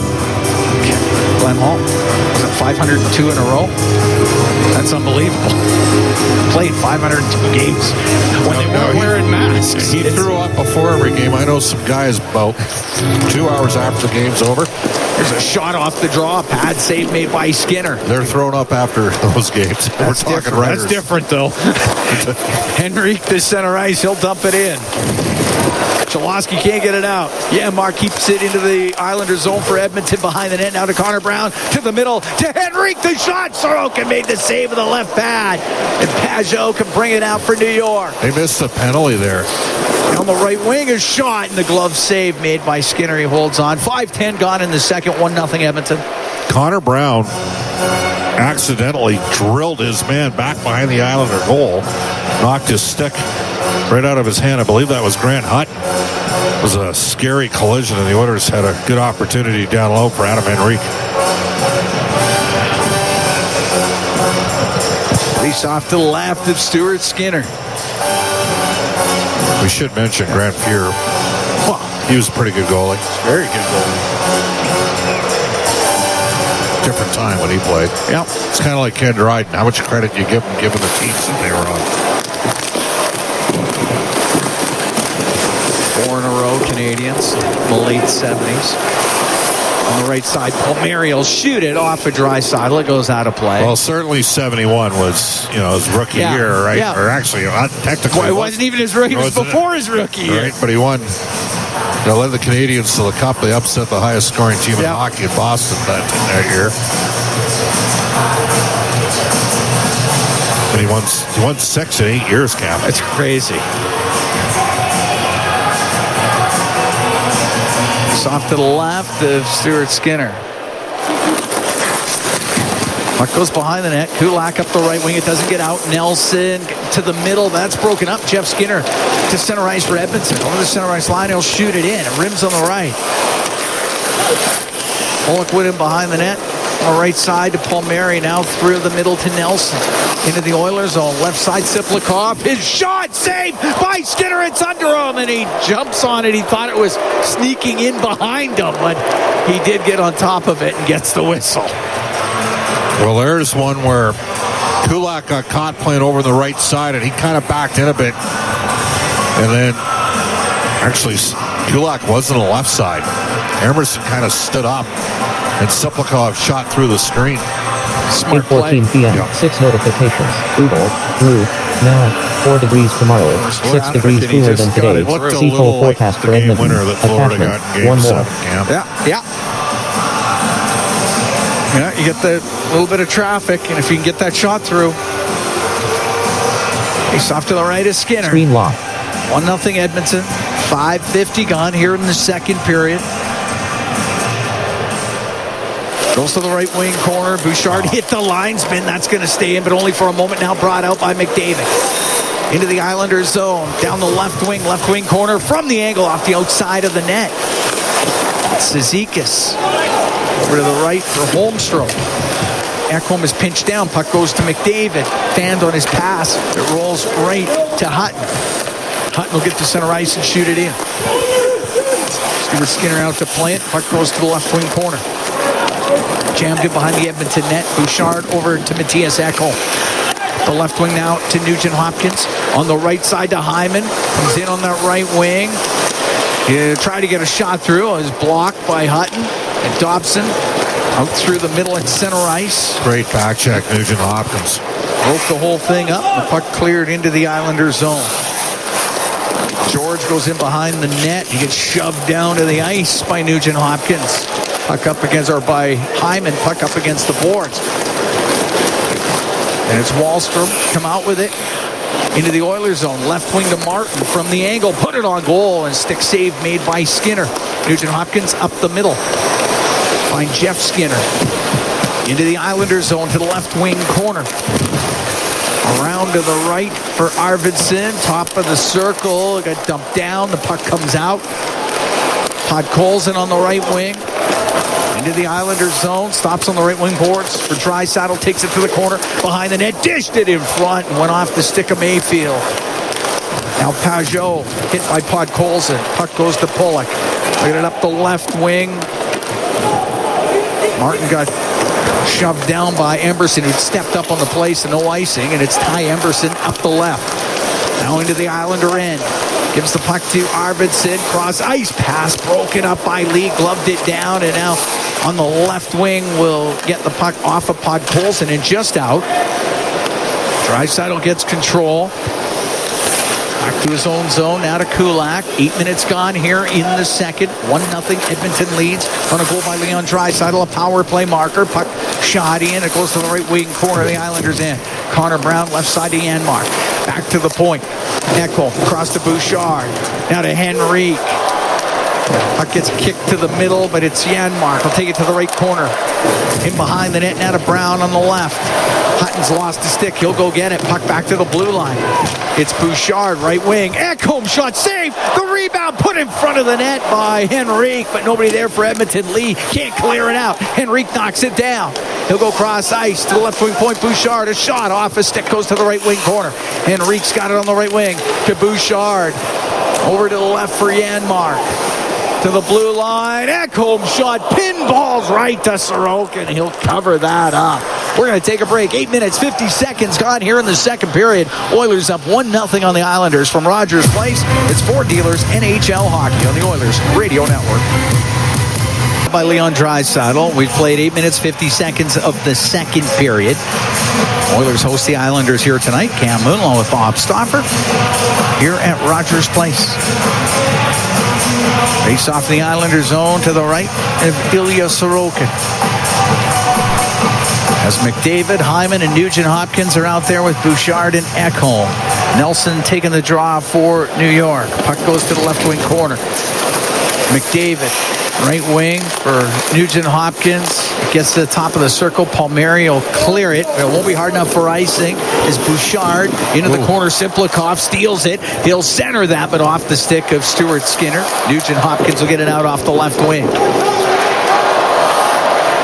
Glenn Hall. Was it 502 in a row? That's unbelievable. Played 502 games when they weren't wearing masks. He threw up before every game. I know some guys about 2 hours after the game's over. There's a shot off the draw. Pad save made by Skinner. They're thrown up after those games. That's different. That's different, though. Henrique, the center ice. He'll dump it in. Cholowski can't get it out. Yeah, Mark keeps it into the Islander zone for Edmonton behind the net. Now to Connor Brown. To the middle. To Henrique. The shot. Sorokin made the save with the left pad. And Pajot can bring it out for New York. They missed the penalty there. On the right wing, a shot. And the glove save made by Skinner. He holds on. 5:10 gone in the second. 1-0 Edmonton. Connor Brown accidentally drilled his man back behind the Islander goal. Knocked his stick right out of his hand. I believe that was Grant Hutton. It was a scary collision, and the Oilers had a good opportunity down low for Adam Henrique. Face off to the left of Stuart Skinner. We should mention Grant Fuhr. Well, he was a pretty good goalie. Very good goalie. Different time when he played. Yeah. It's kind of like Ken Dryden. How much credit do you give him given the teams that they were on? 4 in a row, Canadians, in the late 70s. On the right side, Palmieri will shoot it off a Draisidel. It goes out of play. Well, certainly 71 was, his rookie year, right? Yeah. Or actually, technically. Well, it wasn't even his rookie. It was before his rookie year. Right, but he won. They led the Canadians to the Cup. They upset the highest scoring team in hockey in Boston that year. And he won 6 in 8 years, Cam. That's crazy. It's off to the left of Stuart Skinner. Puck goes behind the net. Kulak up the right wing. It doesn't get out. Nelson to the middle. That's broken up. Jeff Skinner to center ice for Edmonton. Over the center ice line. He'll shoot it in. It rims on the right. Pollock with him behind the net. On the right side to Palmieri. Now through the middle to Nelson. Into the Oilers zone. Left side, Siplikov. His shot saved by Skinner. It's under him, and he jumps on it. He thought it was sneaking in behind him, but he did get on top of it and gets the whistle. Well, there's one where Kulak got caught playing over the right side, and he kind of backed in a bit. And then, actually, Kulak was on the left side. Emerson kind of stood up, and Siplikov shot through the screen. Smart play. 8:14 p.m. 6 notifications. Google, Blue, now 4 degrees tomorrow. 6 degrees cooler than today. See full forecast for Edmonton. Attachment. One more. Yeah, you get the little bit of traffic, and if you can get that shot through. He's off to the right of Skinner. Screen lock. 1-0 Edmonton. 5:50 gone here in the second period. Goes to the right wing corner. Bouchard hit the linesman. That's going to stay in, but only for a moment. Now brought out by McDavid. Into the Islanders zone. Down the left wing corner from the angle off the outside of the net. Cizikas. Over to the right for Holmstrom. Ekholm is pinched down. Puck goes to McDavid. Fanned on his pass. It rolls right to Hutton. Hutton will get to center ice and shoot it in. Stuart Skinner out to play it. Puck goes to the left wing corner. Jammed it behind the Edmonton net. Bouchard over to Matthias Ekholm. The left wing now to Nugent Hopkins. On the right side to Hyman. Comes in on that right wing. He tried to get a shot through. It was blocked by Hutton. And Dobson out through the middle at center ice. Great back check, Nugent Hopkins. Broke the whole thing up. The puck cleared into the Islanders zone. George goes in behind the net. He gets shoved down to the ice by Nugent Hopkins. Puck up against, or by Hyman, puck up against the boards. And it's Wahlstrom come out with it into the Oilers zone. Left wing to Martin from the angle. Put it on goal, and stick save made by Skinner. Nugent Hopkins up the middle. Find Jeff Skinner. Into the Islanders zone to the left wing corner. Around to the right for Arvidsson. Top of the circle. It got dumped down. The puck comes out. Podkolzin on the right wing. Into the Islanders zone. Stops on the right wing boards for Draisidel. Takes it to the corner. Behind the net. Dished it in front and went off the stick of Mayfield. Now Pajot hit by Podkolzin. Puck goes to Pulock. Get it up the left wing. Martin got shoved down by Emberson, who'd stepped up on the place and no icing, and it's Ty Emberson up the left. Now into the Islander end. Gives the puck to Arvidsson. Cross ice pass broken up by Lee. Gloved it down, and now on the left wing will get the puck off of Podkolzin and just out. Draisidel gets control. Back to his own zone, now to Kulak. 8 minutes gone here in the second. 1-0 Edmonton leads on a goal by Leon Draisidel, a power play marker. Puck shot in, it goes to the right wing corner of the Islanders end. Connor Brown left side to Janmark. Back to the point. Echo across to Bouchard. Now to Henrique. Puck gets kicked to the middle, but it's Janmark. He'll take it to the right corner. In behind the net, now to Brown on the left. Hutton's lost the stick. He'll go get it. Puck back to the blue line. It's Bouchard, right wing. Ekholm shot, save. The rebound put in front of the net by Henrique, but nobody there for Edmonton. Lee can't clear it out. Henrique knocks it down. He'll go cross ice to the left wing point. Bouchard, a shot off his stick, goes to the right wing corner. Henrique's got it on the right wing to Bouchard. Over to the left for Janmark. To the blue line. Ekholm shot. Pinballs right to Sorokin. He'll cover that up. We're going to take a break. 8 minutes, 50 seconds gone here in the second period. Oilers up 1-0 on the Islanders from Rogers Place. It's Ford Dealers NHL Hockey on the Oilers Radio Network. By Leon Draisidel. We've played 8 minutes, 50 seconds of the second period. Oilers host the Islanders here tonight. Cam Moon along with Bob Stauffer here at Rogers Place. Face off the Islanders zone to the right of Ilya Sorokin. As McDavid, Hyman, and Nugent Hopkins are out there with Bouchard and Ekholm. Nelson taking the draw for New York. Puck goes to the left wing corner. McDavid, right wing for Nugent Hopkins. Gets to the top of the circle. Palmieri will clear it. It won't be hard enough for icing. Is Bouchard into the corner. Simplikov steals it. He'll center that, but off the stick of Stuart Skinner. Nugent Hopkins will get it out off the left wing.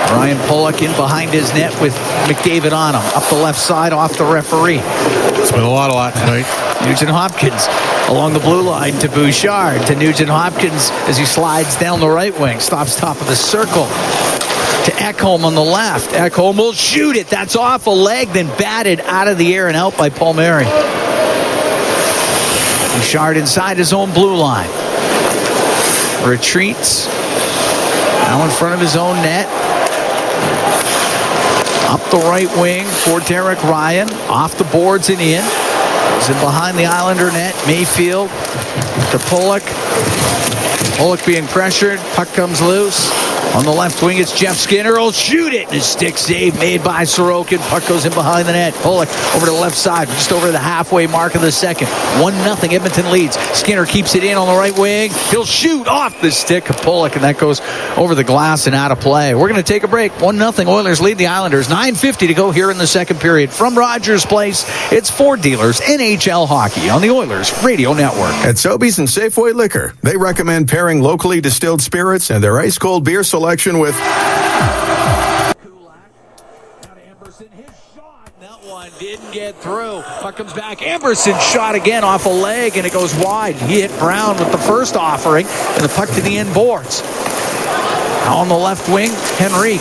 Ryan Pulock in behind his net with McDavid on him. Up the left side, off the referee. It's been a lot tonight. Nugent Hopkins along the blue line to Bouchard. To Nugent Hopkins as he slides down the right wing. Stops top of the circle. To Ekholm on the left. Ekholm will shoot it. That's off a leg, then batted out of the air and out by Palmieri. Bouchard inside his own blue line. Retreats. Now in front of his own net. Up the right wing for Derek Ryan. Off the boards and in. He's in behind the Islander net. Mayfield to Pulock. Pulock being pressured. Puck comes loose. On the left wing, it's Jeff Skinner. He'll shoot it. And a stick save made by Sorokin. Puck goes in behind the net. Pulock over to the left side, just over the halfway mark of the second. 1-0 Edmonton leads. Skinner keeps it in on the right wing. He'll shoot off the stick of Pulock, and that goes over the glass and out of play. We're going to take a break. 1-0 Oilers lead the Islanders. 9:50 to go here in the second period. From Rogers Place, it's Ford Dealers NHL Hockey on the Oilers Radio Network. At Sobeys and Safeway Liquor, they recommend pairing locally distilled spirits and their ice-cold beer selection with... That one didn't get through. Puck comes back. Emberson shot again off a leg, and it goes wide. He hit Brown with the first offering, and the puck to the end boards. Now on the left wing, Henrique.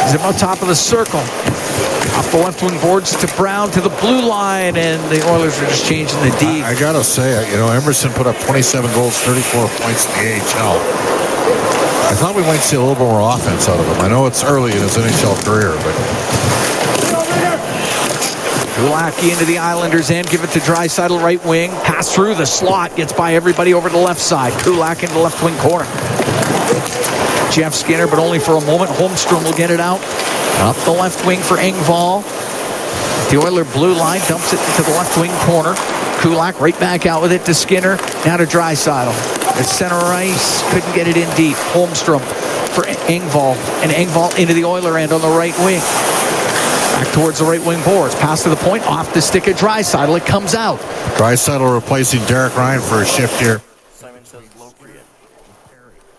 He's about top of the circle. Off the left wing boards to Brown to the blue line, and the Oilers are just changing the D. I got to say, Emerson put up 27 goals, 34 points in the AHL. I thought we might see a little bit more offense out of him. I know it's early in his NHL career, but... Kulak into the Islanders' end. Give it to Draisidel, right wing. Pass through the slot. Gets by everybody over to the left side. Kulak into the left wing corner. Jeff Skinner, but only for a moment. Holmstrom will get it out. Up the left wing for Engvall. The Oiler blue line dumps it into the left wing corner. Kulak right back out with it to Skinner. Now to Draisidel. At center ice, couldn't get it in deep. Holmstrom for Engvall. And Engvall into the Oiler end on the right wing. Back towards the right wing boards. Pass to the point, off the stick of Draisidel. It comes out. Draisidel replacing Derek Ryan for a shift here.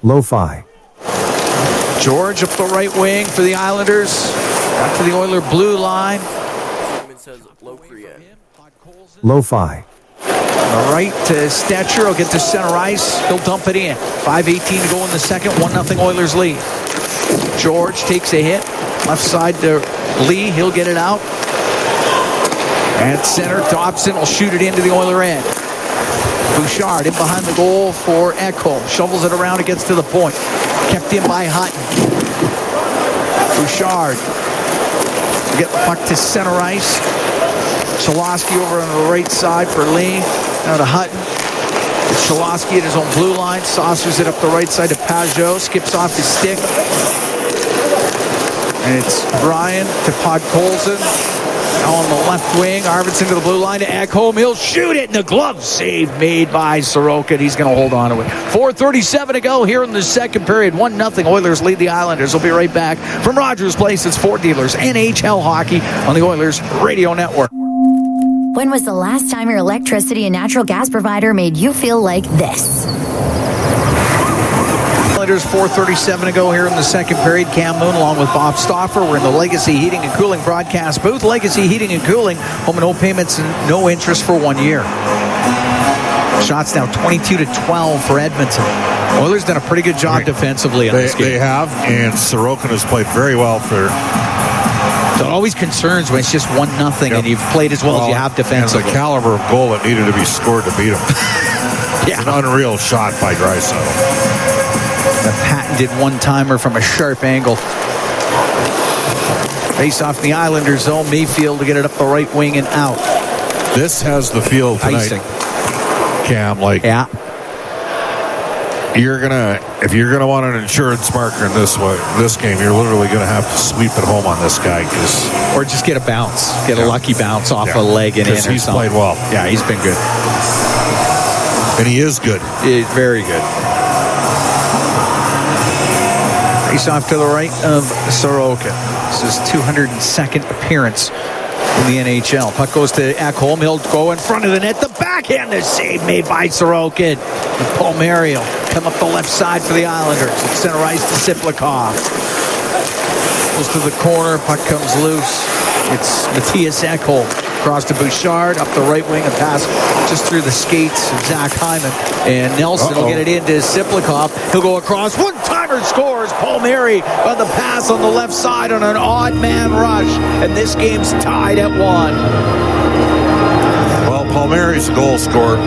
Lo-fi. George up the right wing for the Islanders. Back to the Oiler blue line. Lo-fi. All right, to Stetcher. He'll get to center ice. He'll dump it in. 5:18 to go in the second. 1-0 Oilers lead. George takes a hit. Left side to Lee. He'll get it out. At center, Dobson will shoot it into the Oiler end. Bouchard in behind the goal for Ekholm. Shovels it around. It gets to the point. Kept in by Hutton. Bouchard will get the puck to center ice. Cholowski over on the right side for Lee. Now to Hutton. It's Cholowski at his own blue line. Saucers it up the right side to Pajot. Skips off his stick. And it's Brian to Podkolzin. Now on the left wing. Arvidsson to the blue line to Ekholm. He'll shoot it. And the glove save made by Sorokin. He's going to hold on to it. 4:37 to go here in the second period. 1-0 Oilers lead the Islanders. We'll be right back from Rogers Place. It's Ford Dealers NHL Hockey on the Oilers Radio Network. When was the last time your electricity and natural gas provider made you feel like this? Islanders 4:37 to go here in the second period. Cam Moon along with Bob Stauffer. We're in the Legacy Heating and Cooling broadcast booth. Legacy Heating and Cooling. Home and no payments and no interest for 1 year. Shots now 22-12 for Edmonton. Oilers done a pretty good job defensively in this game. They have, and Sorokin has played very well for... So it always concerns when it's just 1-0 and you've played as well as you have defensively. And the caliber of goal that needed to be scored to beat him. Yeah. It's an unreal shot by Draisidel. A patented one-timer from a sharp angle. Face off the Islanders zone. Mayfield to get it up the right wing and out. This has the feel tonight, Icing. Cam, like... Yeah. If you're gonna want an insurance marker in this game, you're literally gonna have to sweep it home on this guy, or just get a bounce, get a lucky bounce off a leg and in. Because he's played well. Yeah, he's been good, and he is good. He's very good. Face off to the right of Sorokin. This is 202nd appearance in the NHL. Puck goes to Ekholm. He'll go in front of the net. The backhand, the save made by Sorokin. And Palmieri will come up the left side for the Islanders. At center ice to Siplikov. Goes to the corner. Puck comes loose. It's Matthias Ekholm. Across to Bouchard. Up the right wing. A pass just through the skates of Zach Hyman. And Nelson will get it into Siplikov. He'll go across. One-timer scores. Palmieri on the pass on the left side on an odd man rush. And this game's tied at 1. Well, Palmieri's a goal scorer.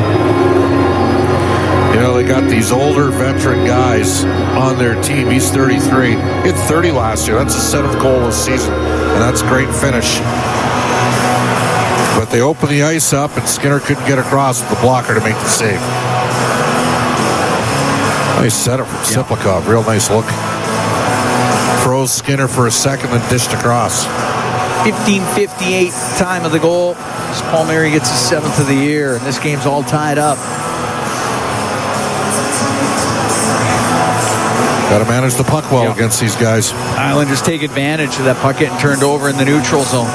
You know, they got these older veteran guys on their team. He's 33. He hit 30 last year. That's his 7th goal this season. And that's a great finish. But they opened the ice up, and Skinner couldn't get across with the blocker to make the save. Nice setup from Siplikov. Real nice look. Froze Skinner for a second, then dished across. 15:58 time of the goal. Palmieri gets his 7th of the year, and this game's all tied up. Got to manage the puck well against these guys. Islanders take advantage of that puck getting turned over in the neutral zone.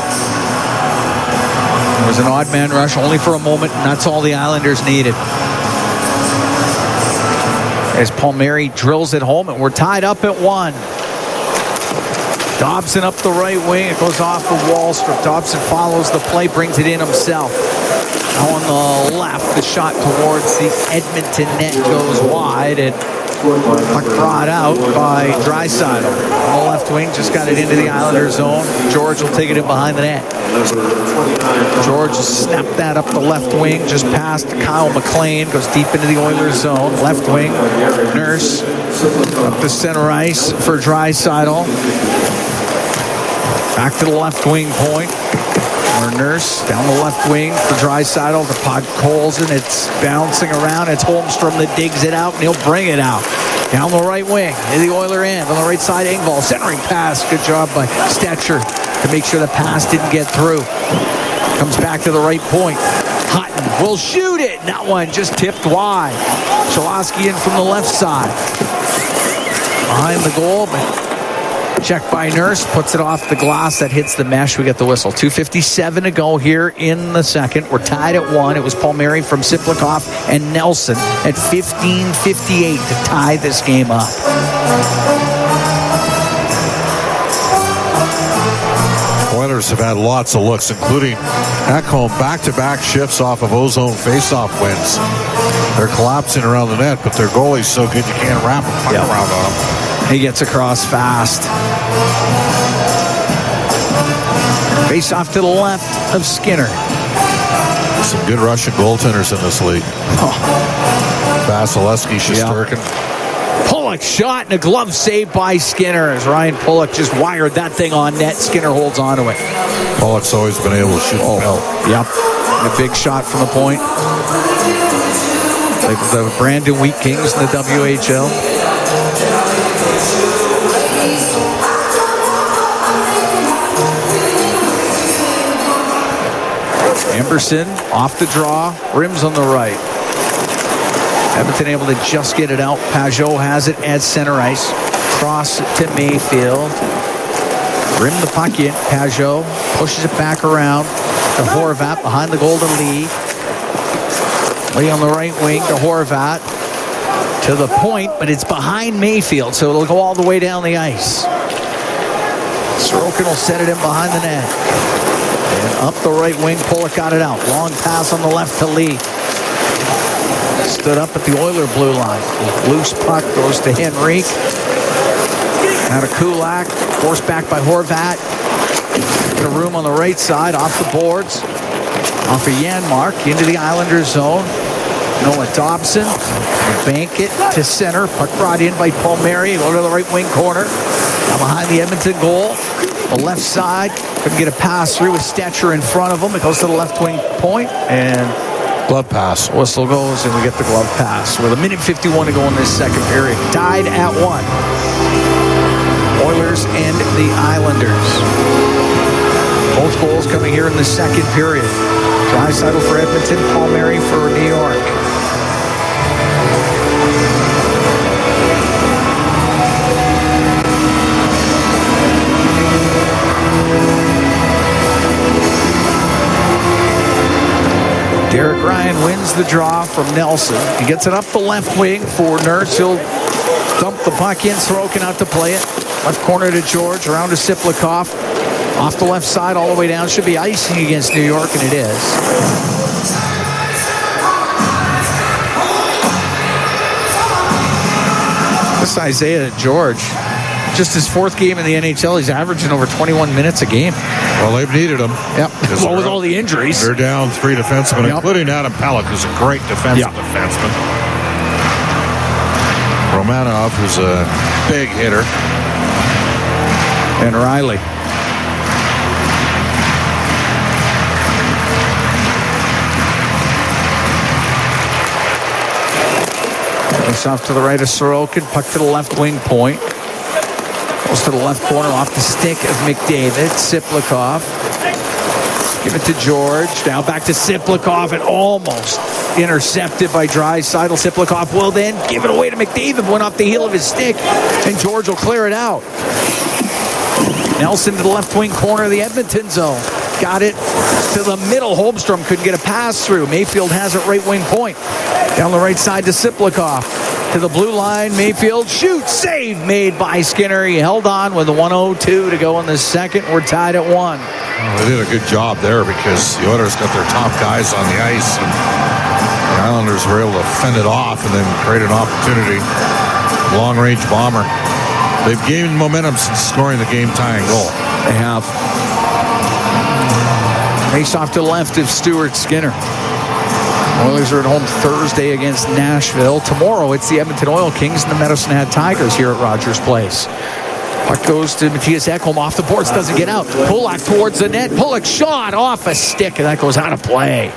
There was an odd man rush only for a moment, and that's all the Islanders needed. As Palmieri drills it home, and we're tied up at 1. Dobson up the right wing. It goes off the Wallstrom. Dobson follows the play, brings it in himself. Now on the left, the shot towards the Edmonton net goes wide, and puck brought out by Draisidel. On the left wing, just got it into the Islanders zone. George will take it in behind the net. George snapped that up the left wing, just past Kyle McLean. Goes deep into the Oilers zone. Left wing, Nurse up the center ice for Draisidel. Back to the left wing point. Or Nurse down the left wing for Draisidel to Podkolzin. It's bouncing around. It's Holmstrom that digs it out, and he'll bring it out. Down the right wing, in the Oiler end. On the right side, Engvall. Centering pass. Good job by Stetcher to make sure the pass didn't get through. Comes back to the right point. Hutton will shoot it. And that one just tipped wide. Cholowski in from the left side. Behind the goal, but checked by Nurse. Puts it off the glass. That hits the mesh. We get the whistle. 2:57 to go here in the second. We're tied at 1. It was Palmieri from Siplikoff and Nelson at 15:58 to tie this game up. Oilers have had lots of looks, including Ekholm back-to-back shifts off of ozone face-off wins. They're collapsing around the net, but their goalie's so good you can't wrap a puck around on him. He gets across fast. Face-off to the left of Skinner. Some good Russian goaltenders in this league. Vasilevsky, Shesterkin. Pulock shot and a glove save by Skinner as Ryan Pulock just wired that thing on net. Skinner holds on to it. Pulock's always been able to shoot the belt. Yep. A big shot from the point. Like the Brandon Wheat Kings in the WHL. Emberson off the draw. Rims on the right. Edmonton able to just get it out. Pajot has it at center ice. Cross to Mayfield. Rim the puck in. Pajot pushes it back around to Horvat behind the Golden Lee. Lee on the right wing to Horvat. To the point, but it's behind Mayfield, so it'll go all the way down the ice. Sorokin will set it in behind the net. And up the right wing, Pulock got it out. Long pass on the left to Lee. Stood up at the Oiler blue line. Loose puck goes to Henrique. Out of Kulak. Forced back by Horvat. Got a room on the right side. Off the boards. Off of Janmark. Into the Islanders zone. Noah Dobson. Bank it to center. Puck brought in by Palmieri. Go to the right wing corner. Now behind the Edmonton goal. The left side. Couldn't get a pass through with Stetcher in front of him. It goes to the left wing point. And glove pass. Whistle goes, and we get the glove pass. With 1:51 to go in this second period. Tied at 1. Oilers and the Islanders. Both goals coming here in the second period. Draisidel for Edmonton, Palmieri for New York. Derek Ryan wins the draw from Nelson. He gets it up the left wing for Nurse. He'll dump the puck in. Sorokin out to play it. Left corner to George. Around to Siplikoff. Off the left side all the way down. Should be icing against New York, and it is. This Isaiah George. Just his 4th game in the NHL. He's averaging over 21 minutes a game. Well, they've needed him. Yep. Well, with all the injuries. They're down 3 defensemen, including Adam Pelech, who's a great defensive defenseman. Romanov, who's a big hitter. And Riley. It's off to the right of Sorokin. Puck to the left wing point. Goes to the left corner off the stick of McDavid. Siplikoff. Give it to George. Now back to Siplikoff and almost intercepted by Draisidel. Siplikoff will then give it away to McDavid. Went off the heel of his stick, and George will clear it out. Nelson to the left wing corner of the Edmonton zone. Got it to the middle. Holmstrom couldn't get a pass through. Mayfield has it right wing point. Down the right side to Siplikoff. To the blue line, Mayfield shoots. Save made by Skinner. He held on with 1:02 to go in the second. We're tied at 1. Well, they did a good job there because the Oilers got their top guys on the ice. And the Islanders were able to fend it off and then create an opportunity. Long-range bomber. They've gained momentum since scoring the game-tying goal. They have. Face off to the left of Stuart Skinner. Oilers are at home Thursday against Nashville. Tomorrow, it's the Edmonton Oil Kings and the Medicine Hat Tigers here at Rogers Place. Puck goes to Matthias Ekholm off the boards, doesn't get out. Pulock towards the net. Pulock shot off a stick, and that goes out of play.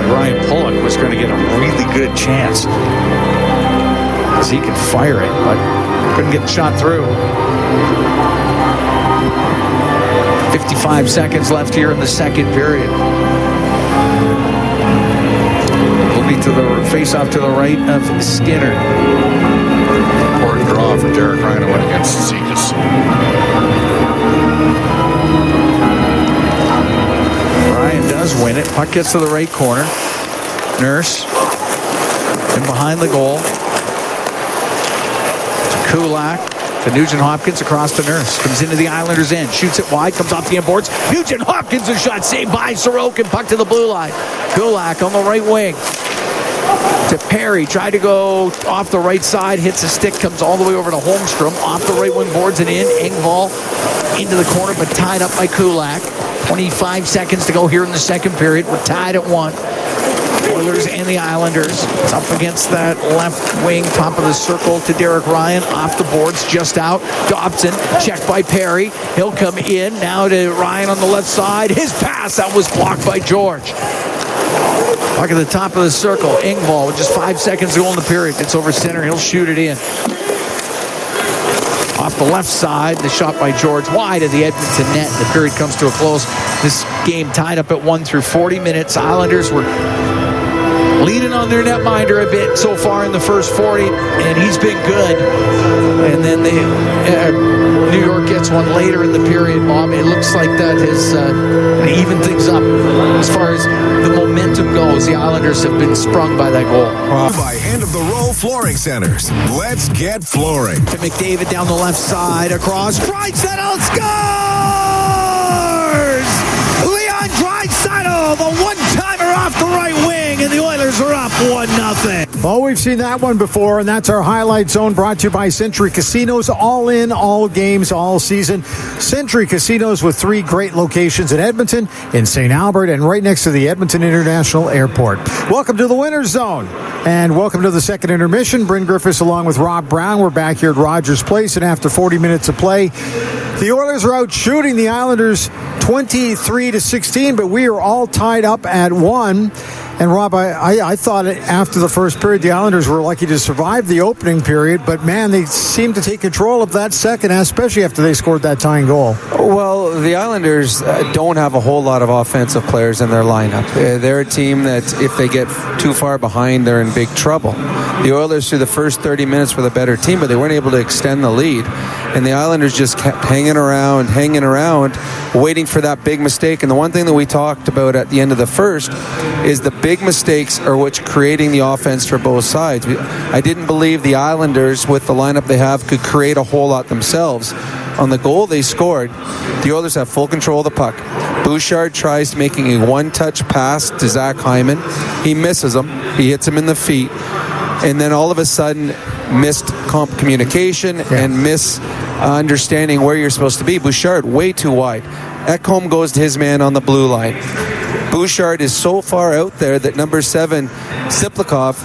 Ryan Pulock was going to get a really good chance as he could fire it, but couldn't get the shot through. 25 seconds left here in the second period. Will be to the face-off to the right of Skinner. Important draw for Derek Ryan to win against Zekas. Ryan does win it. Puck gets to the right corner. Nurse. And behind the goal. To Kulak. To Nugent-Hopkins across the Nurse. Comes into the Islanders' end. Shoots it wide. Comes off the boards. Nugent-Hopkins, a shot saved by Sorokin. Puck to the blue line. Kulak on the right wing. To Perry. Tried to go off the right side. Hits a stick. Comes all the way over to Holmstrom. Off the right wing boards and in. Engvall into the corner, but tied up by Kulak. 25 seconds to go here in the second period. We're tied at 1. Oilers and the Islanders. It's up against that left wing, top of the circle to Derek Ryan. Off the boards, just out. Dobson, checked by Perry. He'll come in. Now to Ryan on the left side. His pass, that was blocked by George. Puck at the top of the circle. Engvall with just 5 seconds to go in the period. It's over center. He'll shoot it in. Off the left side, the shot by George wide of the Edmonton net. The period comes to a close. This game tied up at 1 through 40 minutes. Islanders were leaning on their netminder a bit so far in the first 40, and he's been good. And then New York gets one later in the period, Bob. It looks like that has evened things up as far as the momentum goes. The Islanders have been sprung by that goal. By Hand of the Row Flooring Centers. Let's get flooring. To McDavid down the left side, across. Draisidel scores! Leon Draisidel, the one-timer off the right wing, and the Oilers are up 1-0. Well, we've seen that one before, and that's our highlight zone brought to you by Century Casinos. All in, all games, all season. Century Casinos with 3 great locations in Edmonton, in St. Albert, and right next to the Edmonton International Airport. Welcome to the Winner's Zone, and welcome to the second intermission. Bryn Griffiths along with Rob Brown. We're back here at Rogers Place, and after 40 minutes of play, the Oilers are out shooting the Islanders 23-16, but we are all tied up at 1. And Rob, I thought after the first period, the Islanders were lucky to survive the opening period, but man, they seemed to take control of that second, especially after they scored that tying goal. Well, the Islanders don't have a whole lot of offensive players in their lineup. They're a team that if they get too far behind, they're in big trouble. The Oilers through the first 30 minutes were the better team, but they weren't able to extend the lead. And the Islanders just kept hanging around, waiting for that big mistake. And the one thing that we talked about at the end of the first is the big mistakes are what's creating the offense for both sides. I didn't believe the Islanders, with the lineup they have, could create a whole lot themselves. On the goal they scored, the Oilers have full control of the puck. Bouchard tries making a one-touch pass to Zach Hyman. He misses him. He hits him in the feet. And then all of a sudden, missed communication and misunderstanding where you're supposed to be. Bouchard way too wide. Ekholm goes to his man on the blue line. Bouchard is so far out there that number 7, Siplikov,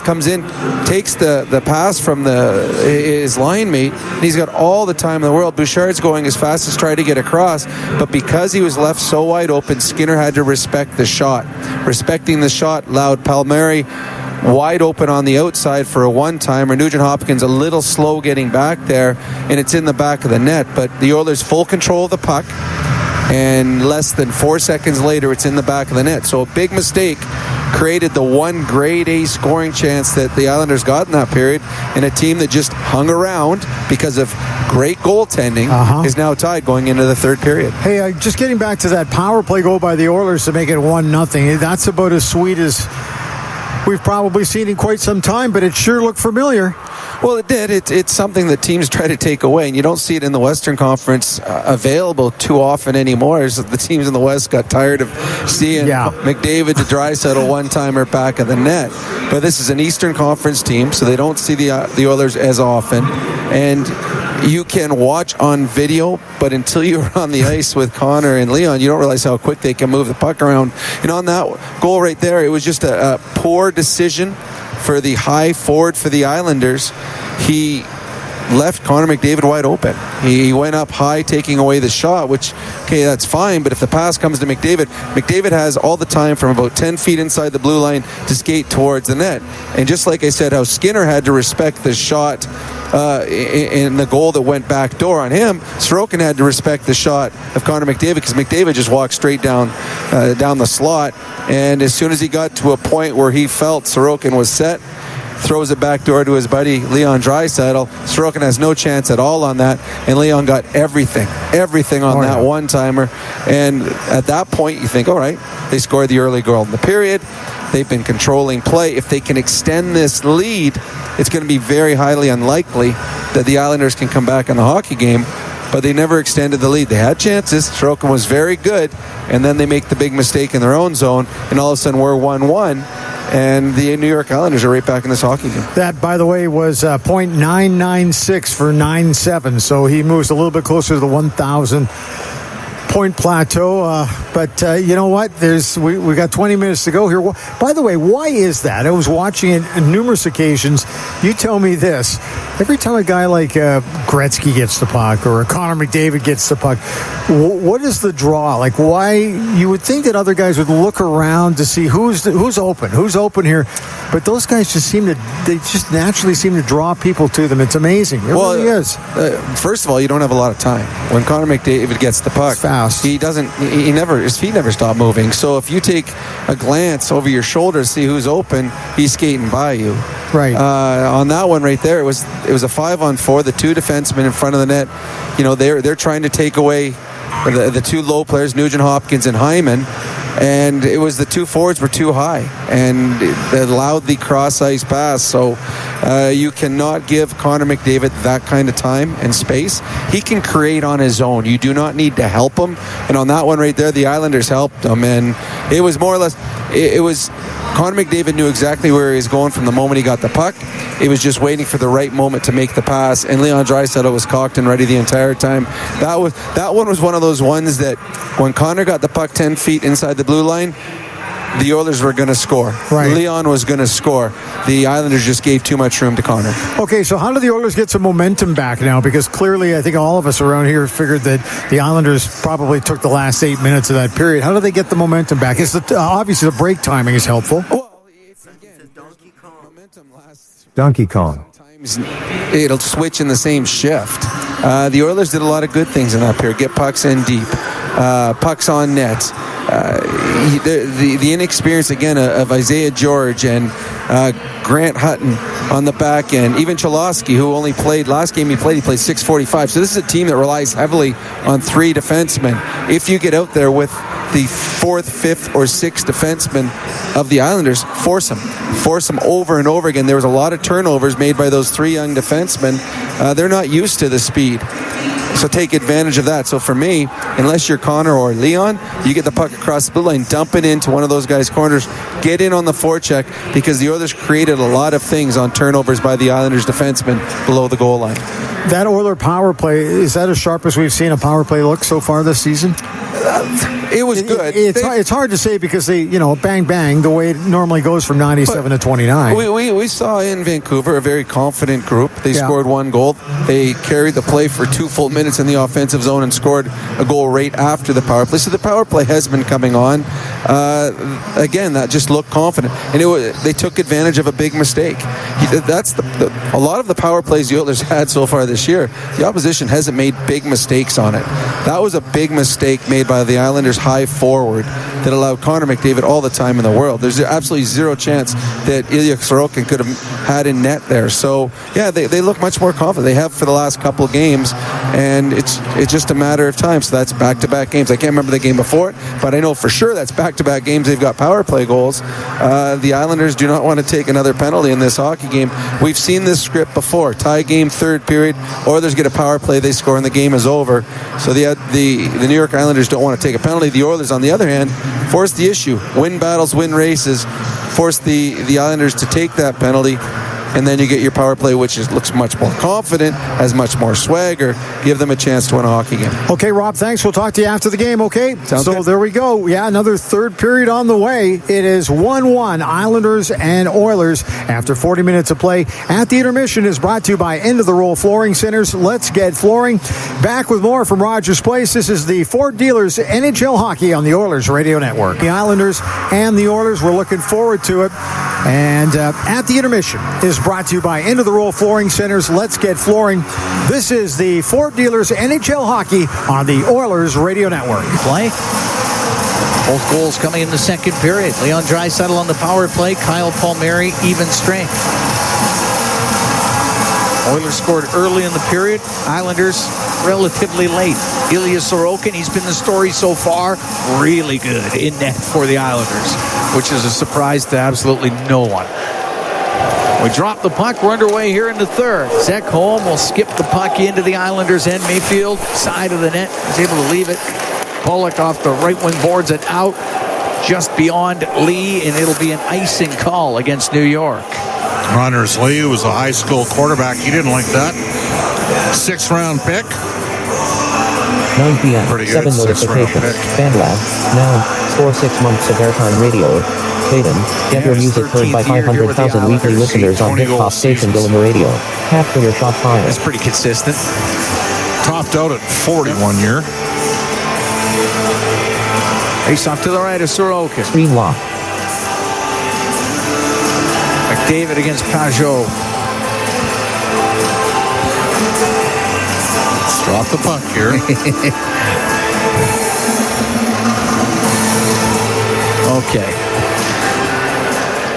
comes in, takes the pass from his line mate, and he's got all the time in the world. Bouchard's going as fast as trying to get across, but because he was left so wide open, Skinner had to respect the shot. Respecting the shot allowed Palmieri wide open on the outside for a one-timer. Nugent-Hopkins a little slow getting back there, and it's in the back of the net. But the Oilers full control of the puck, and less than 4 seconds later, it's in the back of the net. So a big mistake created the one grade A scoring chance that the Islanders got in that period, and a team that just hung around because of great goaltending is now tied going into the third period. Hey, just getting back to that power play goal by the Oilers to make it 1-0. That's about as sweet as we've probably seen in quite some time, but it sure looked familiar. Well, it did. It's something that teams try to take away, and you don't see it in the Western Conference available too often anymore, as the teams in the West got tired of seeing McDavid to Draisaitl one-timer back of the net. But this is an Eastern Conference team, so they don't see the Oilers as often. And you can watch on video, but until you're on the ice with Connor and Leon, you don't realize how quick they can move the puck around. And on that goal right there, it was just a poor decision for the high forward for the Islanders. He left Connor McDavid wide open. He went up high, taking away the shot, which, okay, that's fine, but if the pass comes to McDavid, McDavid has all the time from about 10 feet inside the blue line to skate towards the net. And just like I said, how Skinner had to respect the shot in the goal that went back door on him, Sorokin had to respect the shot of Connor McDavid, because McDavid just walked straight down the slot, and as soon as he got to a point where he felt Sorokin was set, throws it back door to his buddy Leon Draisidel. Sorokin has no chance at all on that, and Leon got everything on that one-timer. And at that point, you think, all right, they scored the early goal in the period. They've been controlling play. If they can extend this lead, it's going to be very highly unlikely that the Islanders can come back in the hockey game. But they never extended the lead. They had chances. Sorokin was very good, and then they make the big mistake in their own zone, and all of a sudden we're 1-1. And the New York Islanders are right back in this hockey game. That, by the way, was .996 for 9-7. So he moves a little bit closer to the 1,000 point plateau. But you know what? We got 20 minutes to go here. By the way, why is that? I was watching it on numerous occasions. You tell me this. Every time a guy like Gretzky gets the puck or Connor McDavid gets the puck, what is the draw? Like, why? You would think that other guys would look around to see who's open here, but those guys just naturally seem to draw people to them. It's amazing. It really is. First of all, you don't have a lot of time. When Connor McDavid gets the puck, it's fast. His feet never stop moving. So if you take a glance over your shoulder to see who's open, he's skating by you. Right. On that one right there, it was a 5-on-4. The two defensemen in front of the net, they're trying to take away the two low players, Nugent Hopkins and Hyman, and it was the two forwards were too high, and it allowed the cross-ice pass. So you cannot give Connor McDavid that kind of time and space. He can create on his own. You do not need to help him. And on that one right there, the Islanders helped him, and it was more or less, it was Connor McDavid knew exactly where he was going from the moment he got the puck. He was just waiting for the right moment to make the pass, and Leon Draisidel was cocked and ready the entire time. That one was one of those ones that when Connor got the puck 10 feet inside the blue line, the Oilers were going to score. Right. Leon was going to score. The Islanders just gave too much room to Connor. Okay, so how do the Oilers get some momentum back now? Because clearly, I think all of us around here figured that the Islanders probably took the last 8 minutes of that period. How do they get the momentum back? Obviously, the break timing is helpful. Well, Donkey Kong. Sometimes it'll switch in the same shift. The Oilers did a lot of good things in that period. Get pucks in deep. Pucks on net. The inexperience again of Isaiah George and Grant Hutton on the back end. Even Cholowski, who only played last game he played 6:45. So this is a team that relies heavily on three defensemen. If you get out there with the fourth, fifth, or sixth defenseman of the Islanders, force them over and over again. There was a lot of turnovers made by those three young defensemen. They're not used to the speed. So take advantage of that. So for me, unless you're Connor or Leon, you get the puck across the blue line, dump it into one of those guys' corners, get in on the forecheck, because the Oilers created a lot of things on turnovers by the Islanders defensemen below the goal line. That Oiler power play, is that as sharp as we've seen a power play look so far this season? It was good. It's hard to say because they, bang, bang, the way it normally goes from 97 to 29. We saw in Vancouver a very confident group. They scored one goal. They carried the play for 2 full minutes in the offensive zone and scored a goal right after the power play. So the power play has been coming on. Again, that just looked confident. And they took advantage of a big mistake. That's a lot of the power plays the Oilers had so far this year. The opposition hasn't made big mistakes on it. That was a big mistake made by the Islanders high forward that allowed Connor McDavid all the time in the world. There's absolutely zero chance that Ilya Sorokin could have had in net there. So, yeah, they look much more confident. They have for the last couple of games, and it's just a matter of time. So that's back-to-back games. I can't remember the game before it, but I know for sure that's back-to-back games. They've got power play goals. The Islanders do not want to take another penalty in this hockey game. We've seen this script before. Tie game, third period. Oilers get a power play, they score, and the game is over. So the New York Islanders don't want to take a penalty. The Oilers, on the other hand, force the issue. Win battles, win races. Force the Islanders to take that penalty. and then you get your power play, which looks much more confident, has much more swagger. Give them a chance to win a hockey game. Okay, Rob, thanks. We'll talk to you after the game, okay? Sounds good. There we go. Yeah, another third period on the way. It is 1-1, Islanders and Oilers after 40 minutes of play. At the intermission is brought to you by End of the Roll Flooring Centers. Let's get flooring. Back with more from Rogers Place. This is the Ford Dealers NHL Hockey on the Oilers Radio Network. The Islanders and the Oilers, we're looking forward to it. And at the intermission is brought to you by End of the Roll Flooring Centers. Let's get flooring. This is the Ford Dealers NHL Hockey on the Oilers Radio Network. Play. Both goals coming in the second period. Leon Draisidel on the power play. Kyle Palmieri, even strength. Oilers scored early in the period. Islanders relatively late. Ilya Sorokin, he's been the story so far. Really good in net for the Islanders, which is a surprise to absolutely no one. We drop the puck. We're underway here in the third. Zach Holm will skip the puck into the Islanders' end. Mayfield, side of the net, is able to leave it. Pollock off the right wing boards it out just beyond Lee, and it'll be an icing call against New York. Runners Lee, who was a high school quarterback, he didn't like that. 6th round pick. 9 p.m. Pretty good. 7 notifications. FanLab. Now, score 6 months of airtime radio. Hayden, get your music heard by 500,000 weekly listeners on Hip Hop Station Dillon Radio. Capture your shot fire. That's pretty consistent. Topped out at 41 year. Face off to the right of Sorokin. Screen lock. McDavid against Pajot. Let's drop the puck here. Okay.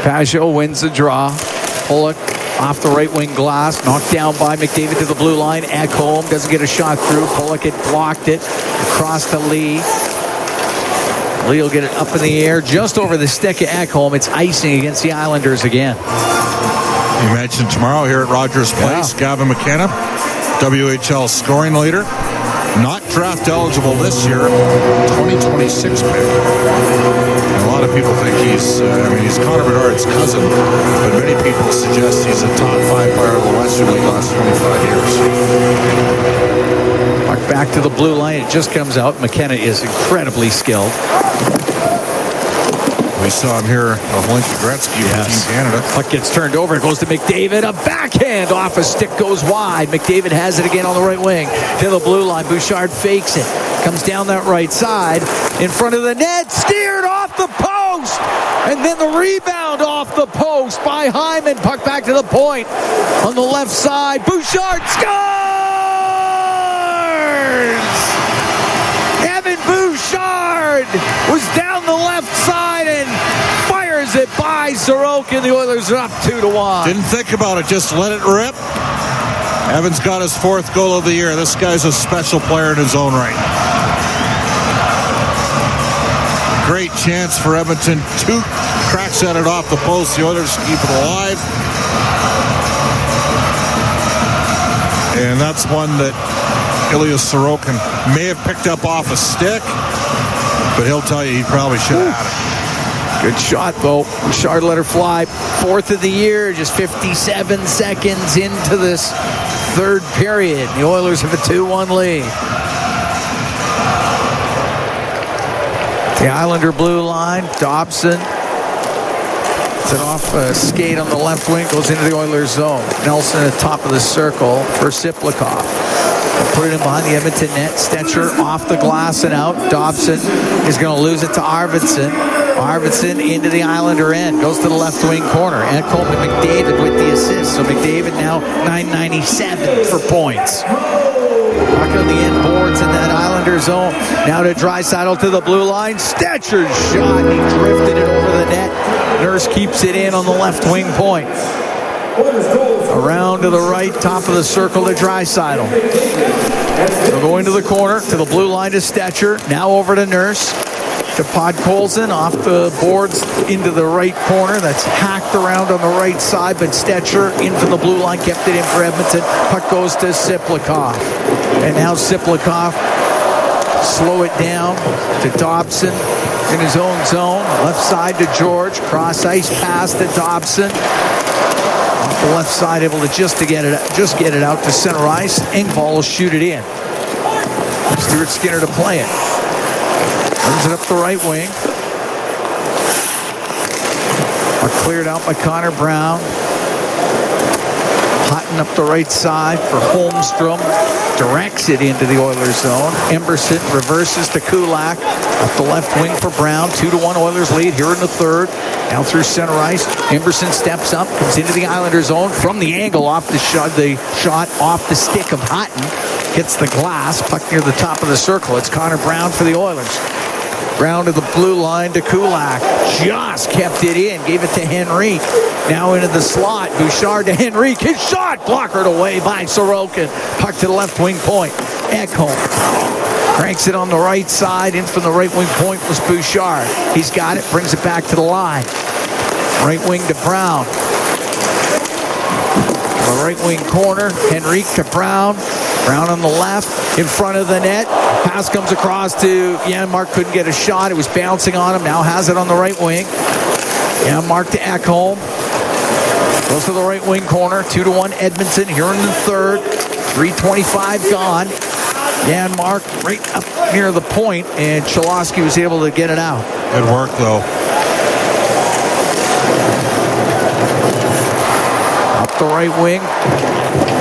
Pajot wins the draw. Pollock off the right wing glass. Knocked down by McDavid to the blue line. Ekholm doesn't get a shot through. Pollock had blocked it. Across to Lee. Lee will get it up in the air just over the stick of Ekholm. It's icing against the Islanders again. You mentioned tomorrow here at Rogers Place, Gavin McKenna, WHL scoring leader. Not draft eligible this year, 2026 pick. And a lot of people think he's Connor Bedard's cousin, but many people suggest he's a top 5 player of the Western League last 25 years. Puck back to the blue line. It just comes out. McKenna is incredibly skilled. We saw him here of Lincoln Gretzky with Team Canada. Puck gets turned over. It goes to McDavid. A backhand off a stick goes wide. McDavid has it again on the right wing. To the blue line. Bouchard fakes it. Comes down that right side. In front of the net. Steered off the post. And then the rebound off the post by Hyman. Puck back to the point. On the left side. Bouchard scores! Evan Bouchard was down the left side and fires it by Sorokin. The Oilers are up 2-1. Didn't think about it, just let it rip. Evans got his 4th goal of the year. This guy's a special player in his own right. Great chance for Edmonton. 2 cracks at it off the post. The Oilers keep it alive. And that's one that Ilya Sorokin may have picked up off a stick, but he'll tell you he probably should have had it. Good shot, though. Bouchard let her fly. 4th of the year, just 57 seconds into this third period. The Oilers have a 2-1 lead. The Islander blue line. Dobson. It's an off skate on the left wing. Goes into the Oilers zone. Nelson at the top of the circle for Siplikov. Put it in behind the Edmonton net. Stetcher off the glass and out. Dobson is going to lose it to Arvidsson. Arvidsson into the Islander end. Goes to the left wing corner. Ekholm and McDavid with the assist. So McDavid now 997 for points. Puck on the end boards in that Islander zone. Now to Draisidel to the blue line. Stetcher's shot. He drifted it over the net. Nurse keeps it in on the left wing point. Around to the right, top of the circle to Draisidel. They'll go into the corner, to the blue line to Stetcher. Now over to Nurse. To Podkolzin, off the boards into the right corner. That's hacked around on the right side, but Stetcher in from the blue line, kept it in for Edmonton. Puck goes to Siplikov. And now Siplikov, slow it down to Dobson in his own zone. Left side to George. Cross ice pass to Dobson. the left side, able to just get it out to center ice. Engvall will shoot it in. Stuart Skinner to play it. Brings it up the right wing. Cleared out by Connor Brown. Hutton up the right side for Holmstrom. Directs it into the Oilers zone. Emberson reverses to Kulak. Up the left wing for Brown. 2-1 Oilers lead here in the third. Now through center ice. Emberson steps up. Comes into the Islander zone from the angle off the shot off the stick of Hutton. Hits the glass. Puck near the top of the circle. It's Connor Brown for the Oilers. Brown to the blue line to Kulak. Just kept it in. Gave it to Henrique. Now into the slot. Bouchard to Henrique. His shot blockered away by Sorokin. Puck to the left wing point. Ekholm cranks it on the right side. In from the right wing point was Bouchard. He's got it. Brings it back to the line. Right wing to Brown. The right wing corner. Henrique to Brown. Brown on the left, in front of the net. Pass comes across to Janmark. Couldn't get a shot. It was bouncing on him. Now has it on the right wing. Janmark to Ekholm. Goes to the right wing corner. 2-1 Edmonton here in the third. 3:25 gone. Janmark right up near the point, and Cholowski was able to get it out. Good work, though. Up the right wing.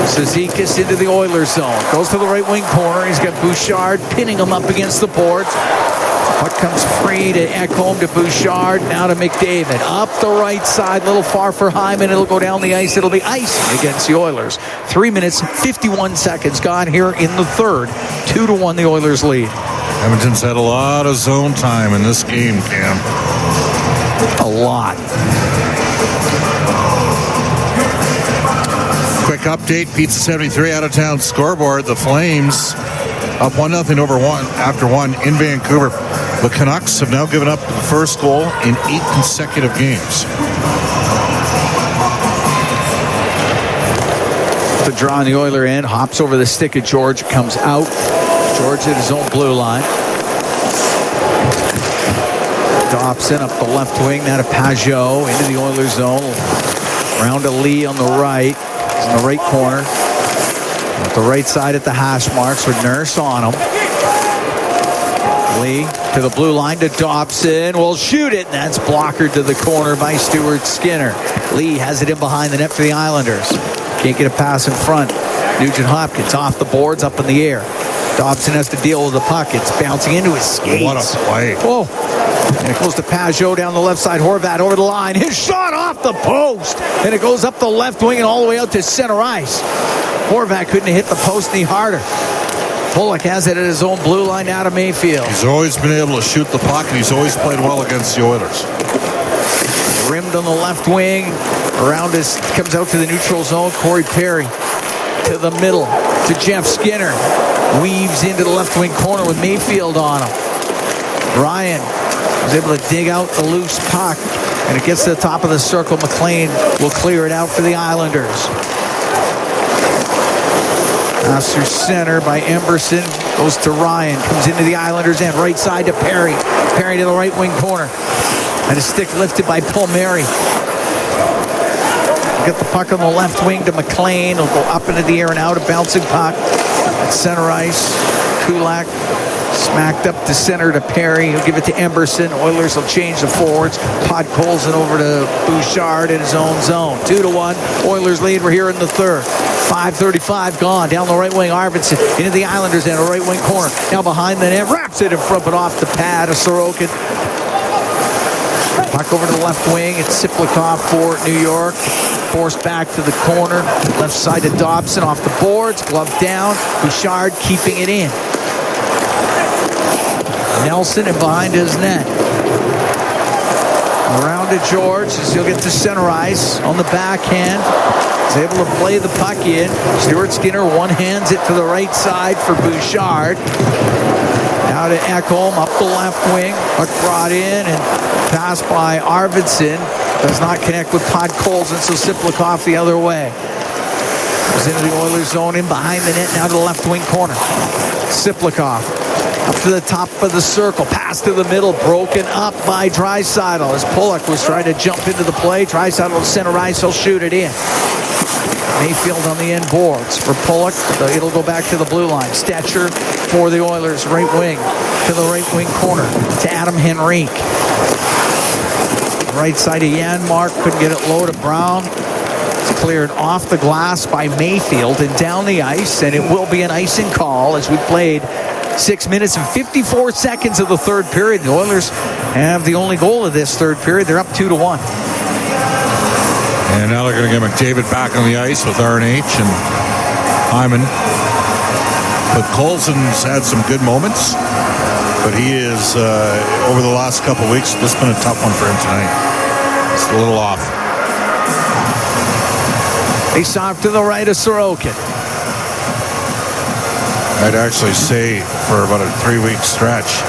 Cizikas into the Oilers zone. Goes to the right wing corner. He's got Bouchard pinning him up against the boards. Puck comes free to Ekholm to Bouchard. Now to McDavid. Up the right side. A little far for Hyman. It'll go down the ice. It'll be icing against the Oilers. 3 minutes, 51 seconds gone here in the third. 2-1 the Oilers lead. Edmonton's had a lot of zone time in this game, Cam. A lot. Quick update, Pizza 73 out of town scoreboard. The Flames up 1-0 over after one in Vancouver. The Canucks have now given up the first goal in 8 consecutive games. The draw on the Oiler end, hops over the stick of George, comes out. George at his own blue line. Dobson up the left wing, now to Pajot into the Oilers zone. Round to Lee on the right. He's in the right corner. At the right side at the hash marks with Nurse on him. Lee to the blue line to Dobson. Will shoot it, and that's blockered to the corner by Stuart Skinner. Lee has it in behind the net for the Islanders. Can't get a pass in front. Nugent Hopkins off the boards, up in the air. Dobson has to deal with the puck. It's bouncing into his skates. What a play. Whoa. And it goes to Pajot down the left side. Horvat over the line. His shot off the post. And it goes up the left wing and all the way out to center ice. Horvat couldn't hit the post any harder. Pollock has it at his own blue line out of Mayfield. He's always been able to shoot the puck, and he's always played well against the Oilers. Rimmed on the left wing. Around us, comes out to the neutral zone. Corey Perry to the middle to Jeff Skinner. Weaves into the left wing corner with Mayfield on him. Ryan was able to dig out the loose puck, and it gets to the top of the circle. McLean will clear it out for the Islanders. Pass through center by Emberson. Goes to Ryan. Comes into the Islanders' end. Right side to Perry. Perry to the right wing corner. And a stick lifted by Palmieri. Get the puck on the left wing to McLean. He'll go up into the air and out. A bouncing puck. At center ice. Kulak smacked up to center to Perry. He'll give it to Emberson. Oilers will change the forwards. Podkolzin over to Bouchard in his own zone. 2-1. Oilers lead. We're here in the third. 5:35 gone. Down the right wing, Arvidsson into the Islanders end, a right wing corner. Now behind the net, wraps it in front, but off the pad of Sorokin. Puck over to the left wing. It's Siplikov for New York. Forced back to the corner. Left side to Dobson off the boards. Glove down. Bouchard keeping it in. Nelson and behind his net. Around to George as he'll get to center ice on the backhand. He's able to play the puck in. Stuart Skinner one-hands it to the right side for Bouchard. Now to Ekholm up the left wing. Puck brought in and passed by Arvidsson. Does not connect with Podkolzin, so Siplikov the other way. Goes into the Oilers zone in behind the net. Now to the left wing corner. Siplikov up to the top of the circle. Pass to the middle. Broken up by Draisidel as Pollock was trying to jump into the play. Draisidel center ice. He'll shoot it in. Mayfield on the end boards for Pollock. It'll go back to the blue line. Stetcher for the Oilers, right wing to the right wing corner to Adam Henrique. Right side of Janmark, couldn't get it low to Brown. It's cleared off the glass by Mayfield and down the ice, and it will be an icing call as we played 6 minutes and 54 seconds of the third period. The Oilers have the only goal of this third period. They're up 2-1. And now they're going to get McDavid back on the ice with RNH and Hyman. But Colson's had some good moments, but he is, over the last couple of weeks, this has been a tough one for him tonight. It's a little off. Face off to the right of Sorokin. I'd actually say for about a 3-week stretch,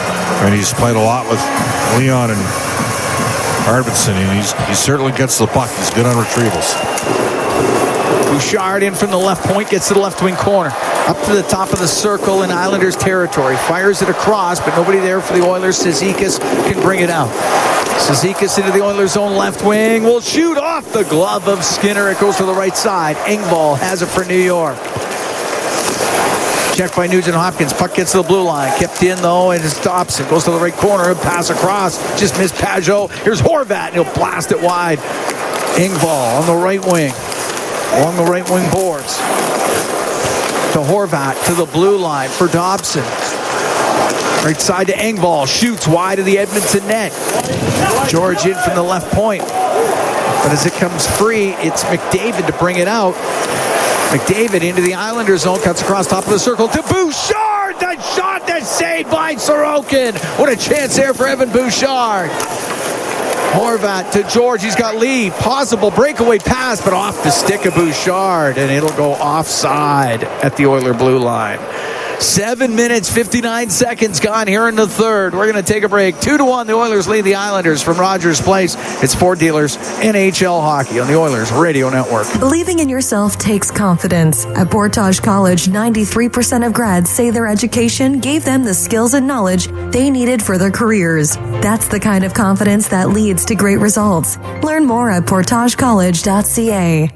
and he's played a lot with Leon and Arvidsson, and he certainly gets the puck. He's good on retrievals. Bouchard in from the left point, gets to the left wing corner. Up to the top of the circle in Islanders territory. Fires it across, but nobody there for the Oilers. Cizikas can bring it out. Cizikas into the Oilers' own left wing. Will shoot off the glove of Skinner. It goes to the right side. Engvall has it for New York. Checked by Nugent Hopkins. Puck gets to the blue line. Kept in, though, and it stops. It goes to the right corner. Pass across. Just missed Pajot. Here's Horvat, and he'll blast it wide. Engvall on the right wing. Along the right wing boards. To Horvat, to the blue line for Dobson. Right side to Engvall. Shoots wide of the Edmonton net. George in from the left point. But as it comes free, it's McDavid to bring it out. McDavid into the Islanders zone, cuts across top of the circle to Bouchard. The shot that's saved by Sorokin. What a chance there for Evan Bouchard. Horvat to George. He's got Lee. Possible breakaway pass, but off the stick of Bouchard, and it'll go offside at the Oiler blue line. 7 minutes, 59 seconds gone here in the third. We're going to take a break. 2-1, the Oilers lead the Islanders from Rogers Place. It's Ford Dealers NHL Hockey on the Oilers Radio Network. Believing in yourself takes confidence. At Portage College, 93% of grads say their education gave them the skills and knowledge they needed for their careers. That's the kind of confidence that leads to great results. Learn more at portagecollege.ca.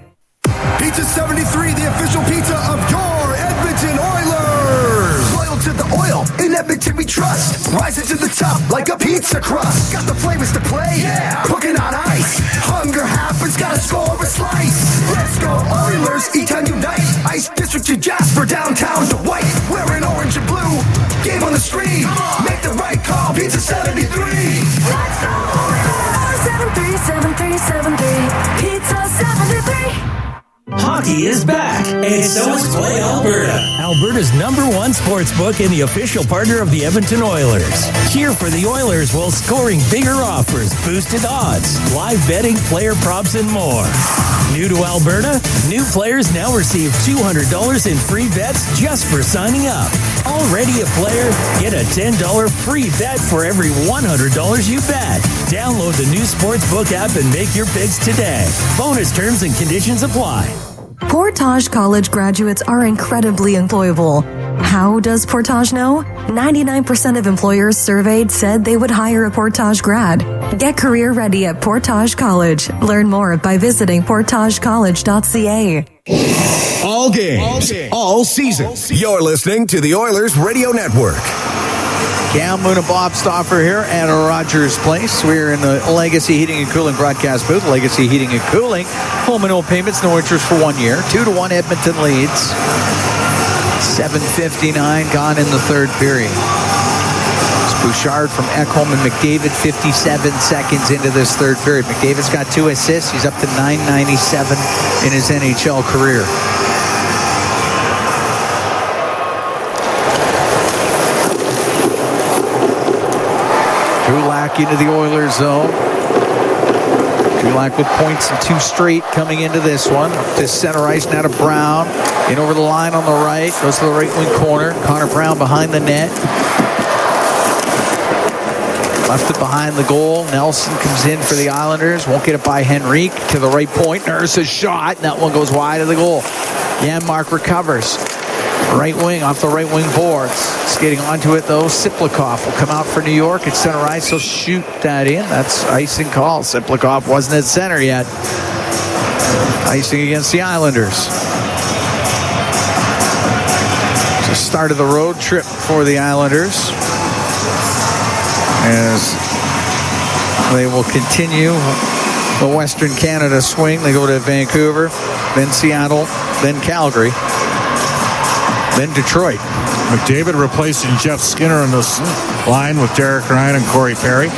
Pizza 73, the official pizza of your Edmonton Oilers. Loyal to the oil, in Edmonton we trust. Rising to the top like a pizza crust. Got the flavors to play, yeah. Cooking on ice. Hunger happens, gotta score a slice. Let's go Oilers, E-Town unite. Ice District to Jasper, downtown to White. Wearing orange and blue, game on the street. Make the right call, Pizza 73. Let's go Oilers. 737373, Pizza 73. Hockey is back, and so is Play Alberta, Alberta's #1 sportsbook and the official partner of the Edmonton Oilers. Cheer for the Oilers while scoring bigger offers, boosted odds, live betting, player props, and more. New to Alberta? New players now receive $200 in free bets just for signing up. Already a player? Get a $10 free bet for every $100 you bet. Download the new Sportsbook app and make your picks today. Bonus terms and conditions apply. Portage College graduates are incredibly employable. How does Portage know? 99% of employers surveyed said they would hire a Portage grad. Get career ready at Portage College. Learn more by visiting portagecollege.ca. All games, all season. You're listening to the Oilers Radio Network. Cam Moon and Bob Stauffer here at Rogers Place. We're in the Legacy Heating and Cooling broadcast booth. Legacy Heating and Cooling. Home and no payments, no interest for 1 year. 2-1 Edmonton leads. 7:59 gone in the third period. It's Bouchard from Ekholm and McDavid 57 seconds into this third period. McDavid's got 2 assists. He's up to .997 in his NHL career. Kulak into the Oilers zone. Kulak with points and 2 straight coming into this one. Up to center ice now to Brown. In over the line on the right. Goes to the right wing corner. Connor Brown behind the net. Left it behind the goal. Nelson comes in for the Islanders. Won't get it by Henrique to the right point. Nurse's shot. And that one goes wide of the goal. Janmark recovers. Right wing off the right wing boards. Skating onto it though. Siplikov will come out for New York at center ice. He'll shoot that in. That's icing call. Siplikov wasn't at center yet. Icing against the Islanders. It's the start of the road trip for the Islanders, as they will continue the Western Canada swing. They go to Vancouver, then Seattle, then Calgary, then Detroit. McDavid replacing Jeff Skinner on this line with Derek Ryan and Corey Perry.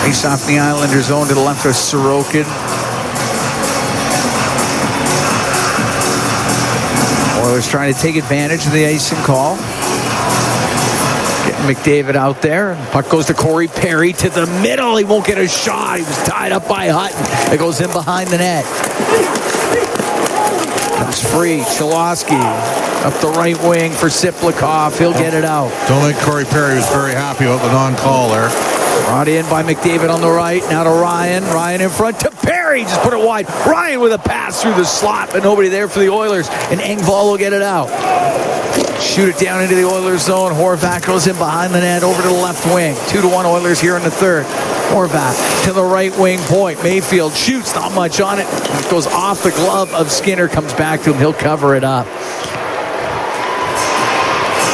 Face off the Islanders zone to the left of Sorokin. Oilers trying to take advantage of the icing call. Getting McDavid out there. Puck goes to Corey Perry to the middle. He won't get a shot. He was tied up by Hutton. It goes in behind the net. Comes free. Cholowski up the right wing for Siplikov. He'll get it out. Don't think Corey Perry was very happy about the non-call there. Brought in by McDavid on the right. Now to Ryan. Ryan in front to Perry. Just put it wide. Ryan with a pass through the slot, but nobody there for the Oilers. And Engvall will get it out. Shoot it down into the Oilers zone. Horvat goes in behind the net over to the left wing. 2-1 Oilers here in the third. Horvat to the right wing point. Mayfield shoots, not much on it. It goes off the glove of Skinner. Comes back to him. He'll cover it up.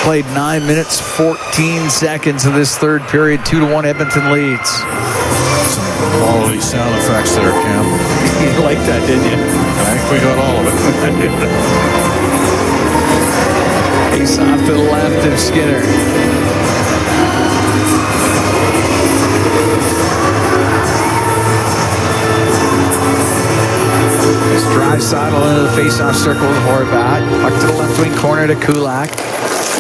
Played 9 minutes, 14 seconds of this third period. 2-1 Edmonton leads. Some quality sound effects there, Cam. You liked that, didn't you? I think we got all of it. Face off to the left of Skinner. It's Draisidel into the face-off circle with Horvat. Puck to the left wing corner to Kulak.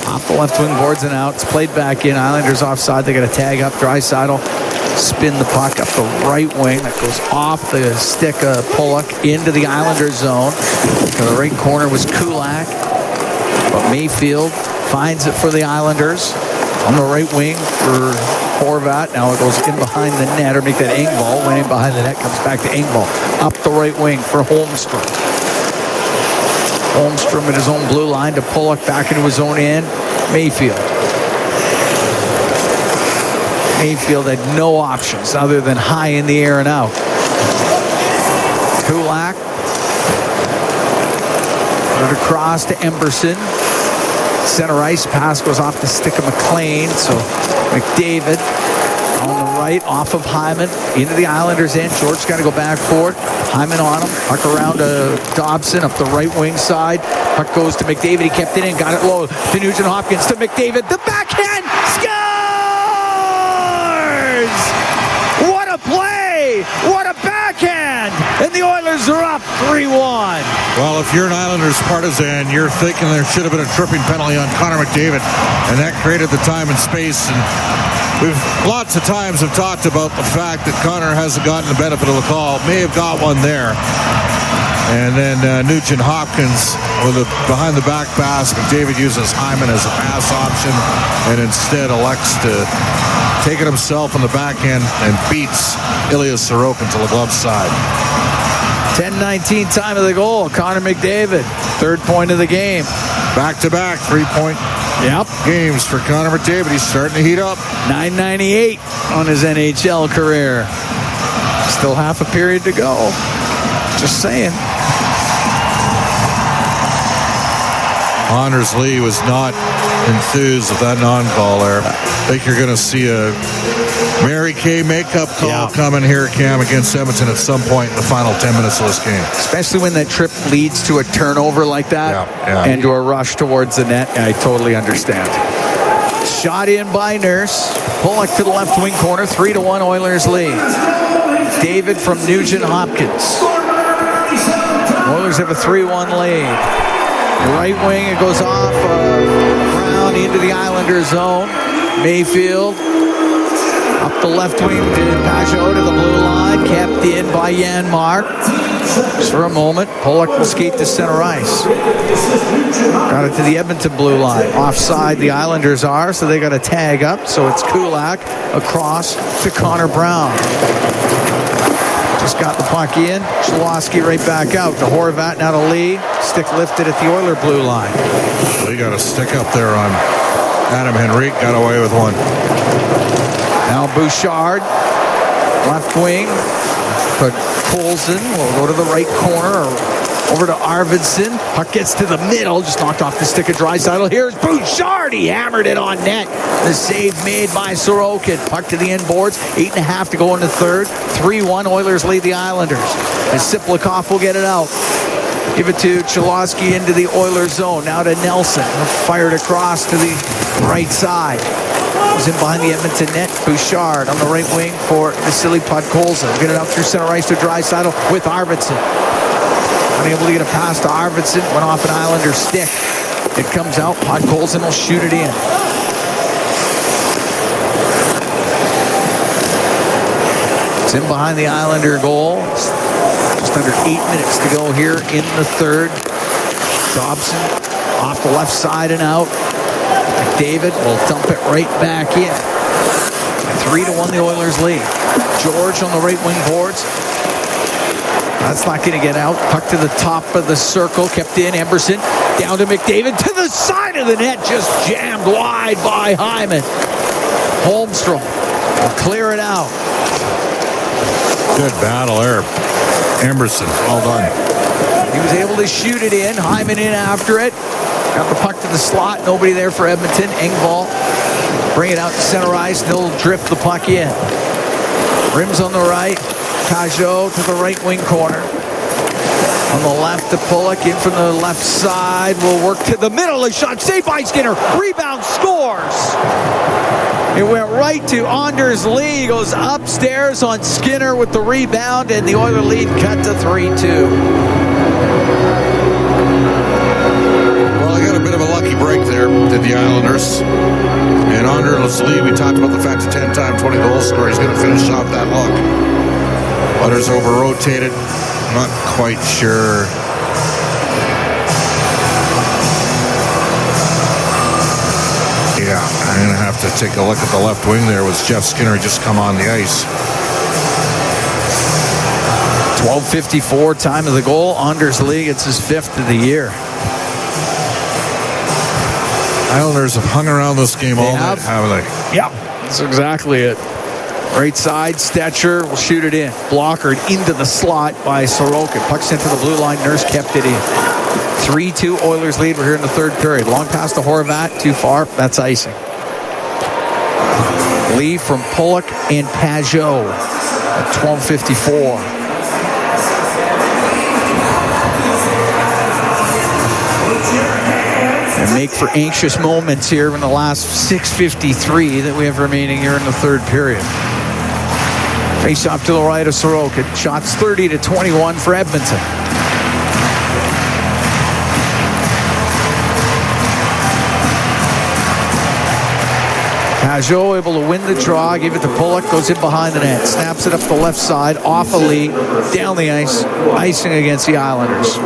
Off the left wing boards and out. It's played back in. Islanders offside. They got a tag up. Draisidel spin the puck up the right wing. That goes off the stick of Pulock into the Islanders zone. To the right corner was Kulak. But Mayfield finds it for the Islanders. On the right wing for Horvat. Now it goes in behind the net, or make that Engvall. Went in behind the net, comes back to Engvall. Up the right wing for Holmstrom. Holmstrom at his own blue line to Pulock back into his own end. Mayfield. Mayfield had no options other than high in the air and out. Kulak. Put it across to Emberson. Center ice pass goes off the stick of McLean. So McDavid on the right off of Hyman into the Islanders end. George's got to go back for it. Hyman on him. Puck around to Dobson up the right wing side. Puck goes to McDavid. He kept it in. Got it low to Nugent Hopkins to McDavid. The backhand scores! What a play! What a backhand! And the Oilers are up 3-1. Well, if you're an Islanders partisan, you're thinking there should have been a tripping penalty on Connor McDavid, and that created the time and space. And we've lots of times have talked about the fact that Connor hasn't gotten the benefit of the call. May have got one there. And then Nugent Hopkins with a behind-the-back pass. McDavid uses Hyman as a pass option and instead elects to take it himself on the backhand and beats Ilya Sorokin to the glove side. 10-19 time of the goal. Connor McDavid, third point of the game. Back-to-back three-point games for Connor McDavid. He's starting to heat up. 998 on his NHL career. Still half a period to go. Just saying. Anders Lee was not enthused with that non-call there. I think you're going to see a Mary Kay makeup call coming here, Cam, against Edmonton at some point in the final 10 minutes of this game. Especially when that trip leads to a turnover like that and to a rush towards the net. I totally understand. Shot in by Nurse. Pulock to the left wing corner. 3-1 Oilers lead. David from Nugent Hopkins. Oilers have a 3-1 lead. The right wing, it goes off Brown into the Islanders zone. Mayfield up the left wing to Pajot to the blue line, kept in by Janmark. Just for a moment, Pulock will skate to center ice. Got it to the Edmonton blue line. Offside the Islanders are, so they got a tag up. So it's Kulak across to Connor Brown. Just got the puck in. Cholowski right back out to Horvat, now to Lee. Stick lifted at the Oiler blue line. Lee got a stick up there on Adam Henrique. Got away with one. Now Bouchard Left wing. But Colson will go to the right corner. Over to Arvidsson. Puck gets to the middle. Just knocked off the stick of Draisidel. Here's Bouchard. He hammered it on net. The save made by Sorokin. Puck to the end boards. 8.5 to go in the third. 3-1. Oilers lead the Islanders. And Siplikov will get it out. Give it to Cholowski into the Oilers zone. Now to Nelson. Fired across to the right side. Was in behind the Edmonton net. Bouchard on the right wing for Vasily Podkolzin. Get it out through center ice to Draisaitl with Arvidsson. Unable to get a pass to Arvidsson. Went off an Islander stick. It comes out. Podkolzin will shoot it in. It's in behind the Islander goal. Just under 8 minutes to go here in the third. Dobson off the left side and out. McDavid will dump it right back in. 3-1 the Oilers lead. George on the right wing boards. That's not going to get out. Puck to the top of the circle. Kept in. Emberson down to McDavid. To the side of the net. Just jammed wide by Hyman. Holmstrom will clear it out. Good battle there. Emberson. Well done. He was able to shoot it in. Hyman in after it. Got the puck to the slot. Nobody there for Edmonton. Engvall bring it out to center ice. They'll drift the puck in. Rims on the right. Pajot to the right wing corner. On the left to Pulock. In from the left side. Will work to the middle. A shot saved by Skinner. Rebound, scores. It went right to Anders Lee. Goes upstairs on Skinner with the rebound. And the Oiler lead cut to 3-2. Well, they got a bit of a lucky break there, did the Islanders. And Anders Lee, we talked about the fact that 10-time 20-goal scorer. He's going to finish off that look. Others over-rotated. Not quite sure. Yeah, I'm going to have to take a look at the left wing there. Was Jeff Skinner just come on the ice? 12:54 time of the goal. Anders Lee gets his 5th of the year. Islanders have hung around this game all night, haven't they? Yeah, that's exactly it. Right side, Stetcher will shoot it in. Blockered into the slot by Sorokin. Puck sent to the blue line. Nurse kept it in. 3-2 Oilers lead. We're here in the third period. Long pass to Horvat. Too far. That's icing. Lee from Pulock and Pajot at 12:54. And make for anxious moments here in the last 6:53 that we have remaining here in the third period. Face off to the right of Sorokin. Shots 30-21 for Edmonton. Pajot able to win the draw. Give it to Pulock. Goes in behind the net. Snaps it up the left side. Off a Lee. Down the ice. Icing against the Islanders.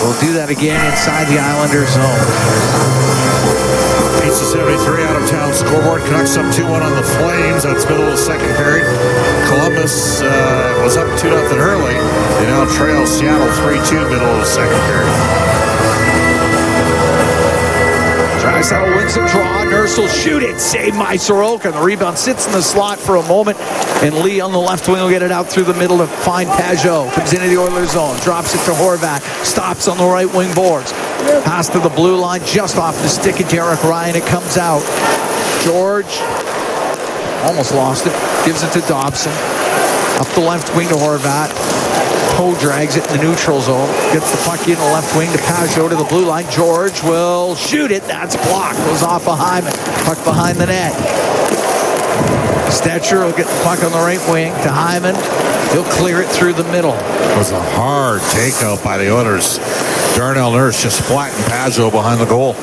We'll do that again inside the Islanders zone. Pizza 73 out of town scoreboard. Canucks up 2-1 on the Flames. That's middle of the second period. Columbus was up 2-0 early. They now trail Seattle 3-2 middle of the second period. Draisaitl wins the draw. Nurse will shoot it. Saved by Sorokin. The rebound sits in the slot for a moment. And Lee on the left wing will get it out through the middle to find Pajot. Comes into the Oilers zone. Drops it to Horvat. Stops on the right wing boards. Pass to the blue line. Just off the stick of Derek Ryan. It comes out. George almost lost it. Gives it to Dobson. Up the left wing to Horvat. Poe drags it in the neutral zone. Gets the puck in the left wing to Pajot to the blue line. George will shoot it. That's blocked. Goes off of Hyman. Puck behind the net. Stetcher will get the puck on the right wing to Hyman. He'll clear it through the middle. It was a hard takeout by the Oilers. Darnell Nurse just flattened Pajot behind the goal.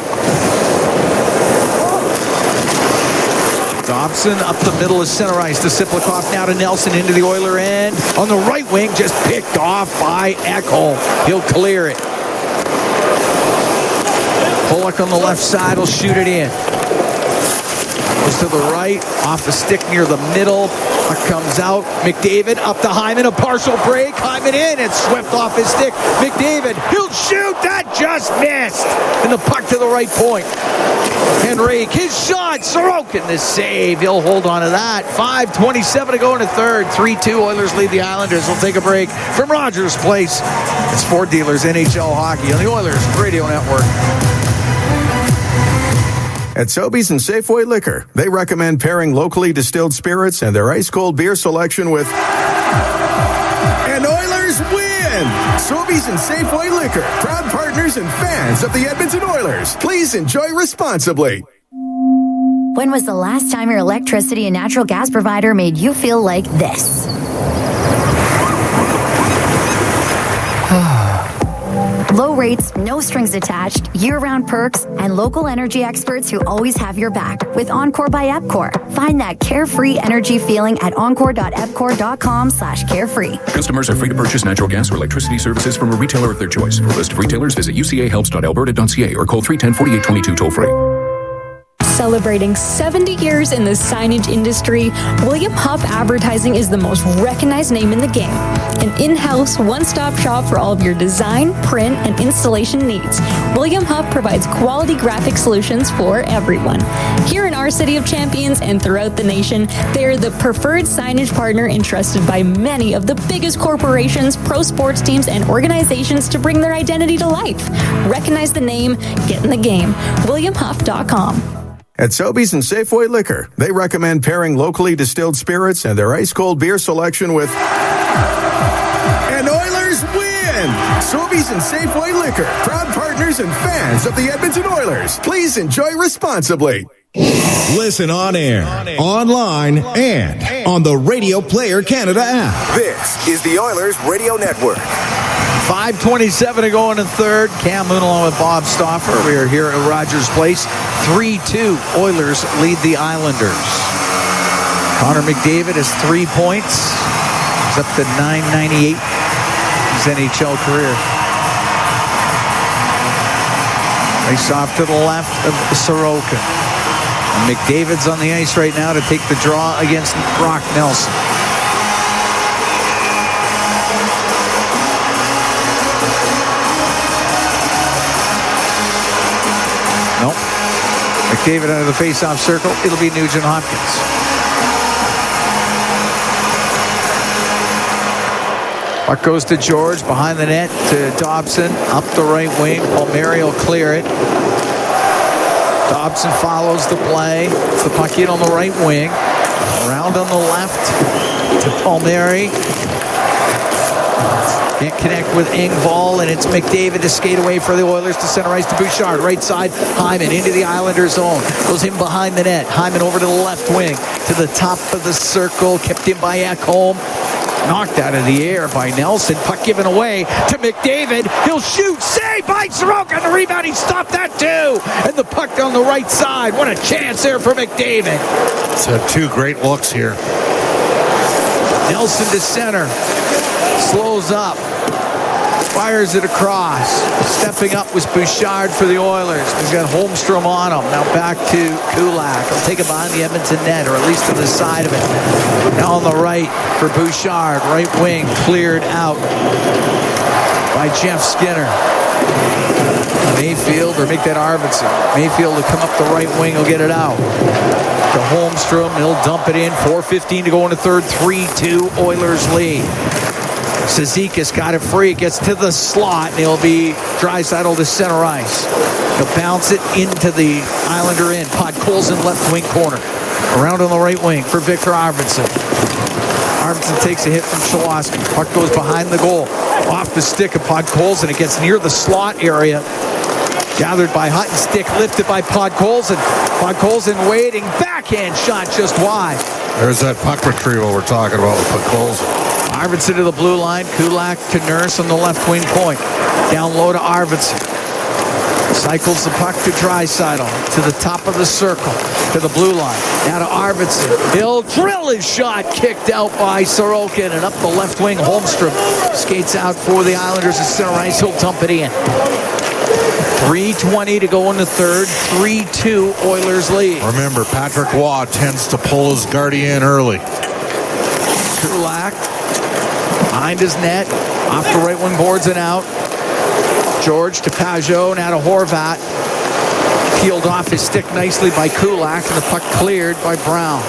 Dobson up the middle of center ice to Siplikov. Now to Nelson into the Oiler end. On the right wing, just picked off by Ekholm. He'll clear it. Pulock on the left side will shoot it in. Goes to the right, off the stick near the middle. Puck comes out. McDavid up to Hyman. A partial break. Hyman in. It's swept off his stick. McDavid, he'll shoot. That just missed. And the puck to the right point. Henrique, his shot. Sorokin, the save. He'll hold on to that. 5:27 to go in the third. 3-2. Oilers lead the Islanders. We'll take a break from Rogers Place. It's Ford Dealers NHL Hockey on the Oilers Radio Network. At Sobeys and Safeway Liquor, they recommend pairing locally distilled spirits and their ice-cold beer selection with... And Oilers win! Sobeys and Safeway Liquor, proud partners and fans of the Edmonton Oilers. Please enjoy responsibly. When was the last time your electricity and natural gas provider made you feel like this? Low rates, no strings attached, year-round perks, and local energy experts who always have your back with Encore by Epcor. Find that carefree energy feeling at encore.epcor.com/carefree. Customers are free to purchase natural gas or electricity services from a retailer of their choice. For a list of retailers, visit ucahelps.alberta.ca or call 310-4822 toll-free. Celebrating 70 years in the signage industry, William Huff Advertising is the most recognized name in the game. An in-house, one-stop shop for all of your design, print, and installation needs. William Huff provides quality graphic solutions for everyone. Here in our City of Champions and throughout the nation, they are the preferred signage partner entrusted by many of the biggest corporations, pro sports teams, and organizations to bring their identity to life. Recognize the name, get in the game. WilliamHuff.com. At Sobeys and Safeway Liquor, they recommend pairing locally distilled spirits and their ice-cold beer selection with... And Oilers win! Sobeys and Safeway Liquor, proud partners and fans of the Edmonton Oilers. Please enjoy responsibly. Listen on air, online, and on the Radio Player Canada app. This is the Oilers Radio Network. 5:27 to go in the third. Cam Moon along with Bob Stauffer. We are here at Rogers Place. 3-2. Oilers lead the Islanders. Connor McDavid has 3 points. He's up to .998 his NHL career. Face off to the left of Sorokin. And McDavid's on the ice right now to take the draw against Brock Nelson. Nope. McDavid out of the face-off circle. It'll be Nugent Hopkins. Puck goes to George, behind the net to Dobson, up the right wing. Palmieri will clear it. Dobson follows the play. It's the puck in on the right wing. Around on the left to Palmieri. Can't connect with Engvall, and it's McDavid to skate away for the Oilers to center ice to Bouchard. Right side, Hyman into the Islanders zone. Goes in behind the net. Hyman over to the left wing. To the top of the circle. Kept in by Ekholm. Knocked out of the air by Nelson. Puck given away to McDavid. He'll shoot. Save by Sorokin. The rebound. He stopped that too. And the puck on the right side. What a chance there for McDavid. It's had two great looks here. Nelson to center. Slows up. Fires it across. Stepping up was Bouchard for the Oilers. He's got Holmstrom on him. Now back to Kulak. He'll take it behind the Edmonton net, or at least to the side of it. Now on the right for Bouchard. Right wing cleared out by Jeff Skinner. Mayfield, or make that Arvidsson. Mayfield to come up the right wing. He'll get it out to Holmstrom. He'll dump it in. 4:15 to go in the third. 3-2 Oilers lead. Cizikas got it free. It gets to the slot, and it'll be Draisidel to center ice. He'll bounce it into the Islander end. Podkolzin left wing corner. Around on the right wing for Victor Arvidsson. Arvidsson takes a hit from Cholowski. Puck goes behind the goal. Off the stick of Podkolzin. It gets near the slot area. Gathered by Hutton. Stick lifted by Podkolzin. Podkolzin waiting. Backhand shot just wide. There's that puck retrieval we're talking about with Podkolzin. Arvidsson to the blue line. Kulak to Nurse on the left wing point. Down low to Arvidsson. Cycles the puck to Draisidel. To the top of the circle. To the blue line. Now to Arvidsson. He'll drill his shot. Kicked out by Sorokin. And up the left wing, Holmstrom skates out for the Islanders at center ice. He'll dump it in. 3:20 to go in the third. 3-2 Oilers lead. Remember, Patrick Waugh tends to pull his guardian early. behind his net, off the right wing boards and out. George to Pajot, now to Horvat. Peeled off his stick nicely by Kulak, and the puck cleared by Brown.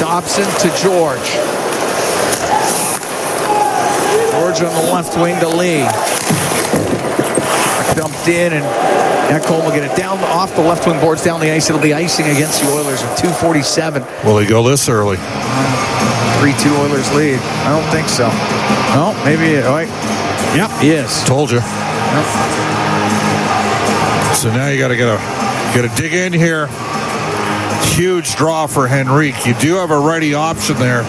Dobson to George. George on the left wing to Lee. Dumped in, and Ekholm will get it down off the left wing boards down the ice. It'll be icing against the Oilers with 2:47. Will he go this early? 3-2 Oilers lead. I don't think so. No, maybe. Right. Yep, he is. Told you. Yep. So now you got to get a dig in here. Huge draw for Henrique. You do have a ready option there.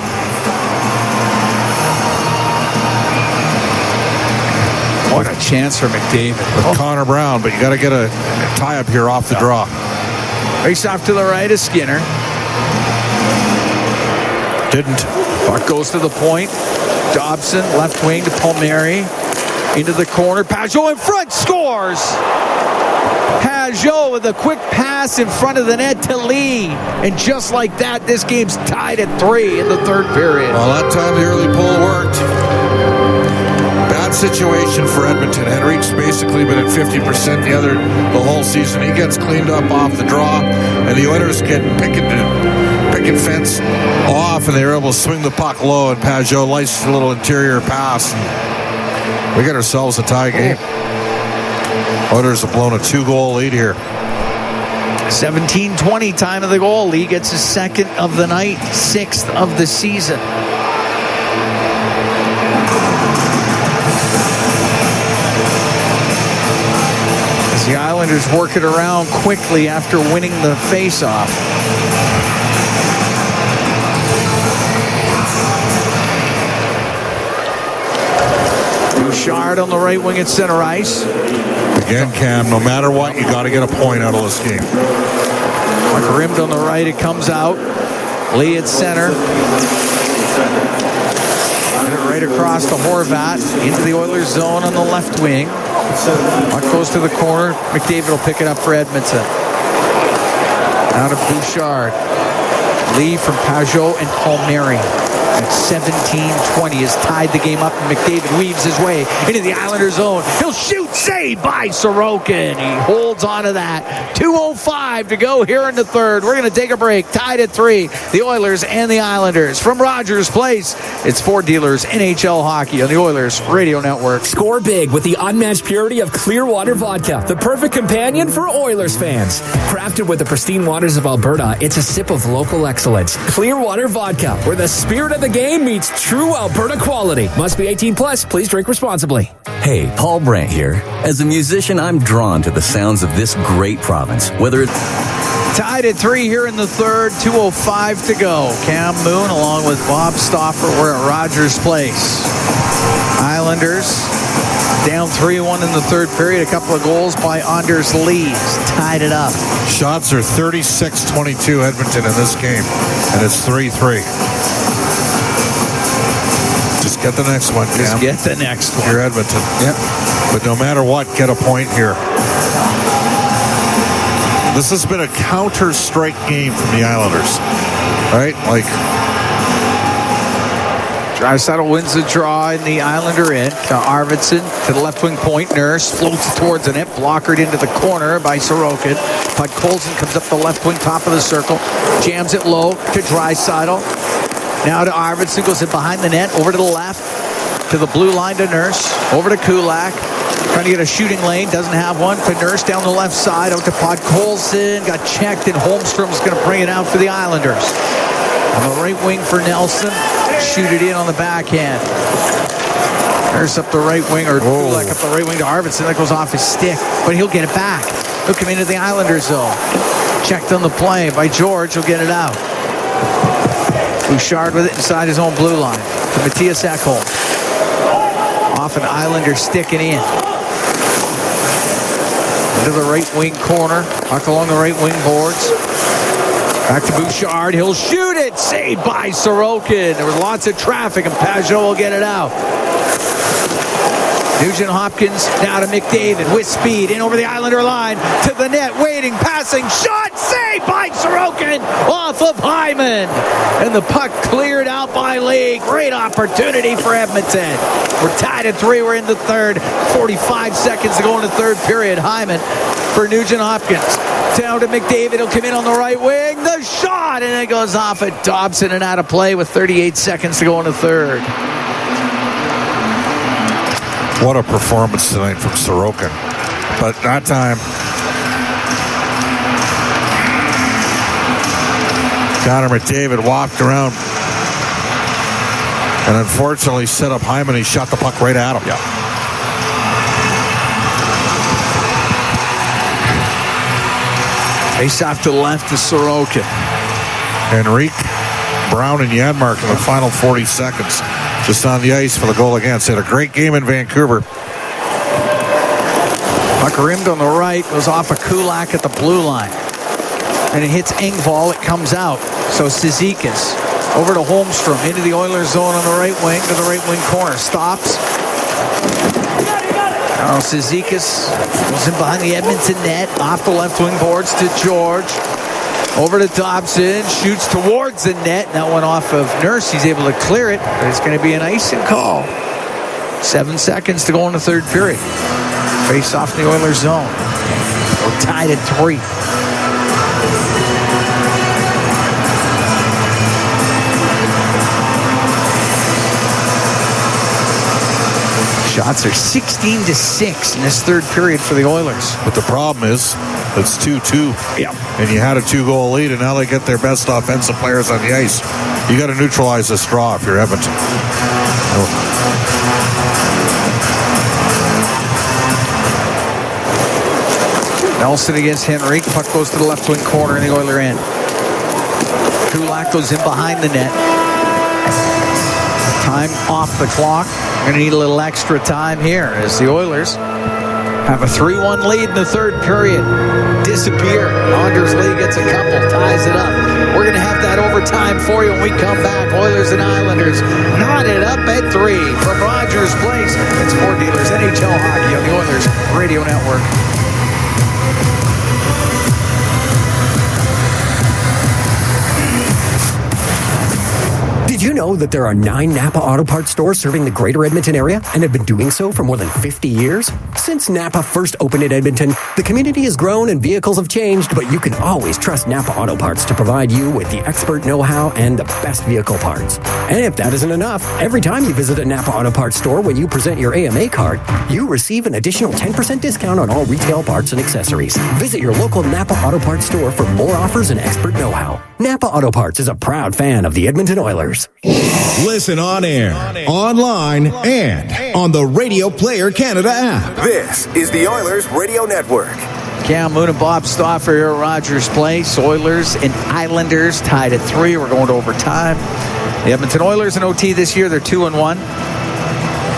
What a chance for McDavid. With Connor Brown, but you got to get a tie up here off the draw. Race off to the right of Skinner. Didn't. Puck goes to the point. Dobson, left wing to Palmieri. Into the corner. Pajot in front, scores! Pajot with a quick pass in front of the net to Lee. And just like that, this game's tied at 3 in the third period. Well, that time the early pull worked. Bad situation for Edmonton. Henrique's basically been at 50% the whole season. He gets cleaned up off the draw, and the Oilers get picking fence off, and they were able to swing the puck low, and Pajot lights a little interior pass. We got ourselves a tie game. Oilers have blown a 2-goal lead here. 17:20 time of the goal. Lee gets his second of the night, 6th of the season. As the Islanders work it around quickly after winning the faceoff. Bouchard on the right wing at center ice. Again, Cam, no matter what, you got to get a point out of this game. Puck rimmed on the right, it comes out. Lee at center. Get it right across to Horvat. Into the Oilers zone on the left wing. Puck goes to the corner. McDavid will pick it up for Edmonton. Out of Bouchard. Lee from Pajot and Palmieri. At 17:20 has tied the game up, and McDavid weaves his way into the Islanders zone. He'll shoot, saved by Sorokin. He holds on to that. 2:05 to go here in the third. We're going to take a break. Tied at 3, the Oilers and the Islanders. From Rogers Place, it's Ford Dealers NHL Hockey on the Oilers Radio Network. Score big with the unmatched purity of Clearwater Vodka, the perfect companion for Oilers fans. Crafted with the pristine waters of Alberta, it's a sip of local excellence. Clearwater Vodka, where the spirit of the game meets true Alberta quality. Must be 18 plus. Please drink responsibly. Hey, Paul Brandt here. As a musician, I'm drawn to the sounds of this great province. Whether it's tied at 3 here in the third, 2:05 to go. Cam Moon along with Bob Stauffer. We're at Rogers Place. Islanders down 3-1 in the third period. A couple of goals by Anders Lee. Tied it up. Shots are 36-22 Edmonton in this game, and it's 3-3. Just get the next one, Cam. Just get the next one. You're Edmonton. Yep. But no matter what, get a point here. This has been a counter-strike game from the Islanders. Right? Like, Draisidel wins the draw in the Islander end to Arvidsson to the left wing point. Nurse floats towards the net, blockered into the corner by Sorokin. But Colson comes up the left wing, top of the circle, jams it low to Draisidel. Now to Arvidsson, goes in behind the net, over to the left, to the blue line to Nurse, over to Kulak. Trying to get a shooting lane, doesn't have one. To Nurse down the left side, out to Podkolzin. Got checked, and Holmstrom's going to bring it out for the Islanders. On the right wing for Nelson. Shoot it in on the backhand. Nurse up the right wing, or Kulak up the right wing to Arvidsson. That goes off his stick, but he'll get it back. He'll come into the Islanders zone. Checked on the play by George. He'll get it out. Bouchard with it inside his own blue line. To Matthias Ekholm. Off an Islander sticking in. Into the right wing corner. Puck along the right wing boards. Back to Bouchard. He'll shoot it. Saved by Sorokin. There was lots of traffic, and Pajot will get it out. Nugent-Hopkins now to McDavid with speed in over the Islander line to the net, waiting, passing, shot, saved by Sorokin off of Hyman. And the puck cleared out by Lee. Great opportunity for Edmonton. We're tied at 3. We're in the third. 45 seconds to go in the third period. Hyman for Nugent-Hopkins. Down to McDavid. He'll come in on the right wing. The shot, and it goes off at Dobson and out of play with 38 seconds to go in the third. What a performance tonight from Sorokin. But that time, Connor McDavid walked around and unfortunately set up Hyman. He shot the puck right at him. Yeah. Face off to the left to Sorokin. Henrique, Brown, and Janmark in the final 40 seconds. Just on the ice for the goal against. Had a great game in Vancouver. Puck rimmed on the right, goes off of Kulak at the blue line. And it hits Engvall, it comes out. So Cizikas over to Holmstrom, into the Oilers zone on the right wing, to the right wing corner. Stops. Now Cizikas goes in behind the Edmonton net, off the left wing boards to George. Over to Dobson, shoots towards the net. That one off of Nurse. He's able to clear it, but it's going to be an icing call. 7 seconds to go in the third period. Face off in the Oilers zone. We're tied at 3. Shots are 16-6 in this third period for the Oilers. But the problem is, it's 2-2. Yeah. And you had a 2-goal lead, and now they get their best offensive players on the ice. You got to neutralize this draw if you're Edmonton. Nelson against Henrique. Puck goes to the left wing corner in the Oiler end. Kulak goes in behind the net. Time off the clock. Going to need a little extra time here as the Oilers have a 3-1 lead in the third period. Disappear. Anders Lee gets a couple, ties it up. We're going to have that overtime for you when we come back. Oilers and Islanders knotted up at 3 from Rogers Place. It's Ford Dealers NHL Hockey on the Oilers Radio Network. Did you know that there are 9 Napa Auto Parts stores serving the greater Edmonton area and have been doing so for more than 50 years? Since Napa first opened in Edmonton, the community has grown and vehicles have changed, but you can always trust Napa Auto Parts to provide you with the expert know-how and the best vehicle parts. And if that isn't enough, every time you visit a Napa Auto Parts store when you present your AMA card, you receive an additional 10% discount on all retail parts and accessories. Visit your local Napa Auto Parts store for more offers and expert know-how. Napa Auto Parts is a proud fan of the Edmonton Oilers. Listen on air, online, and on the Radio Player Canada app. This is the Oilers Radio Network. Cam Moon and Bob Stauffer here at Rogers Place. Oilers and Islanders tied at 3. We're going to overtime. The Edmonton Oilers in OT this year, they're 2-1.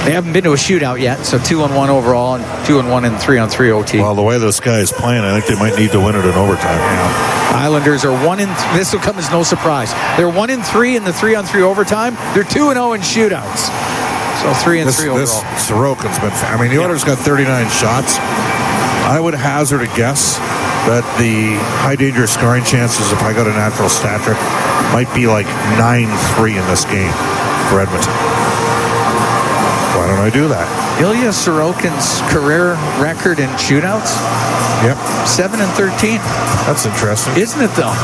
They haven't been to a shootout yet, so 2-1 overall and 2-1 in 3-on-3 OT. Well, the way this guy is playing, I think they might need to win it in overtime. Yeah. Islanders are 1-3. This will come as no surprise. They're 1-3 in the 3-on-3 overtime. They're 2-0 in shootouts. So 3-3 overall. This Sorokin's been. I mean, the Oilers got 39 shots. I would hazard a guess that the high danger scoring chances, if I got a natural stat trick, might be like 9-3 in this game for Edmonton. Why don't I do that? Ilya Sorokin's career record in shootouts? Yep. 7-13. That's interesting. Isn't it, though?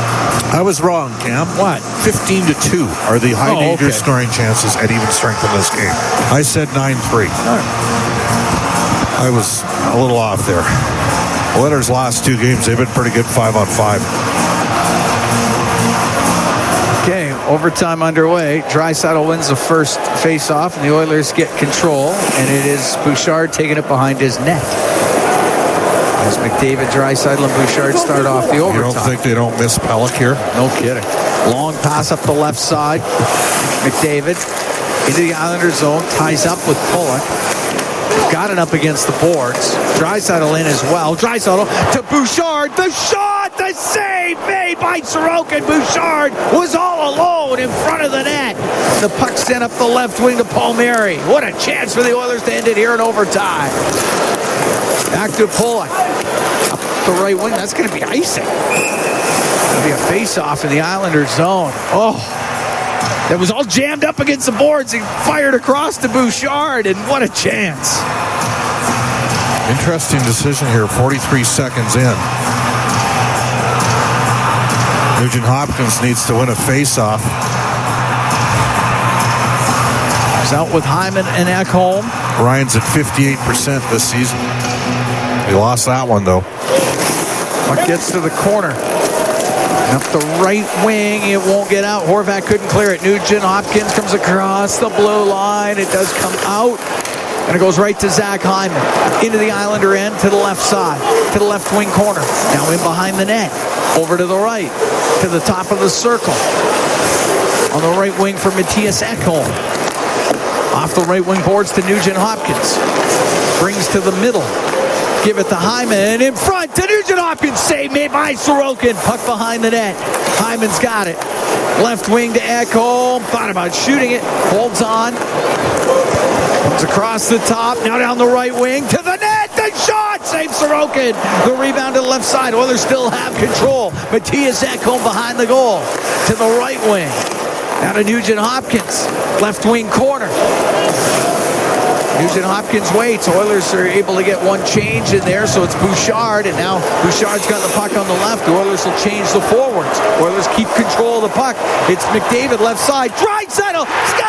I was wrong, Cam. What? 15-2 are the high danger scoring chances at even strength in this game. I said 9-3. I was a little off there. The Oilers' last 2 games, they've been pretty good 5-on-5. Okay, overtime underway. Draisidel wins the first face-off, and the Oilers get control, and it is Bouchard taking it behind his net. As McDavid, Draisidel, and Bouchard start off the overtime. You don't think they don't miss Pelech here? No kidding. Long pass up the left side. McDavid into the Islanders zone, ties up with Pollock. Got it up against the boards. Draisidel in as well. Draisidel to Bouchard. The shot! the save made by Sorokin. Bouchard was all alone in front of the net. The puck sent up the left wing to Palmieri. What a chance for the Oilers to end it here in overtime. Back to Pollock. Up the right wing. That's going to be icing. Going to be a face-off in the Islanders zone. Oh, that was all jammed up against the boards and fired across to Bouchard, and what a chance. Interesting decision here, 43 seconds in. Nugent Hopkins needs to win a face-off. He's out with Hyman and Ekholm. Ryan's at 58% this season. He lost that one, though. Puck gets to the corner. Up the right wing, it won't get out. Horvat couldn't clear it. Nugent Hopkins comes across the blue line. It does come out. And it goes right to Zach Hyman. Into the Islander end, to the left side. To the left wing corner. Now in behind the net. Over to the right. To the top of the circle. On the right wing for Matthias Ekholm. Off the right wing boards to Nugent Hopkins. Brings to the middle. Give it to Hyman. In front to Nugent Hopkins. Save made by Sorokin. Puck behind the net. Hyman's got it. Left wing to Ekholm. Thought about shooting it. Holds on. Comes across the top. Now down the right wing to the net. The shot. Save Sorokin. The rebound to the left side. Oilers still have control. Matthias Ekholm behind the goal. To the right wing. Now to Nugent Hopkins. Left wing corner. Nugent Hopkins waits. Oilers are able to get one change in there, so it's Bouchard, and now Bouchard's got the puck on the left. The Oilers will change the forwards. Oilers keep control of the puck. It's McDavid left side. Draisidel scores!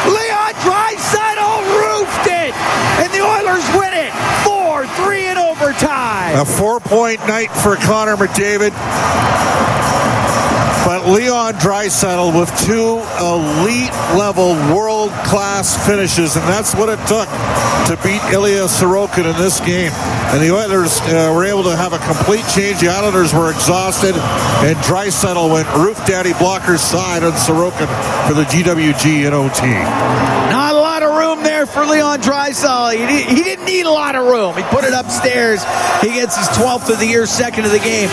Leon Draisidel roofed it, and the Oilers win it 4-3 in overtime. A 4-point night for Connor McDavid. But Leon Draisidel with two elite-level, world-class finishes, and that's what it took to beat Ilya Sorokin in this game. And the Oilers were able to have a complete change. The Islanders were exhausted, and Draisidel went roof daddy blocker's side on Sorokin for the GWG in OT. Not a lot of room there for Leon Draisidel. He didn't need a lot of room. He put it upstairs. He gets his 12th of the year, second of the game.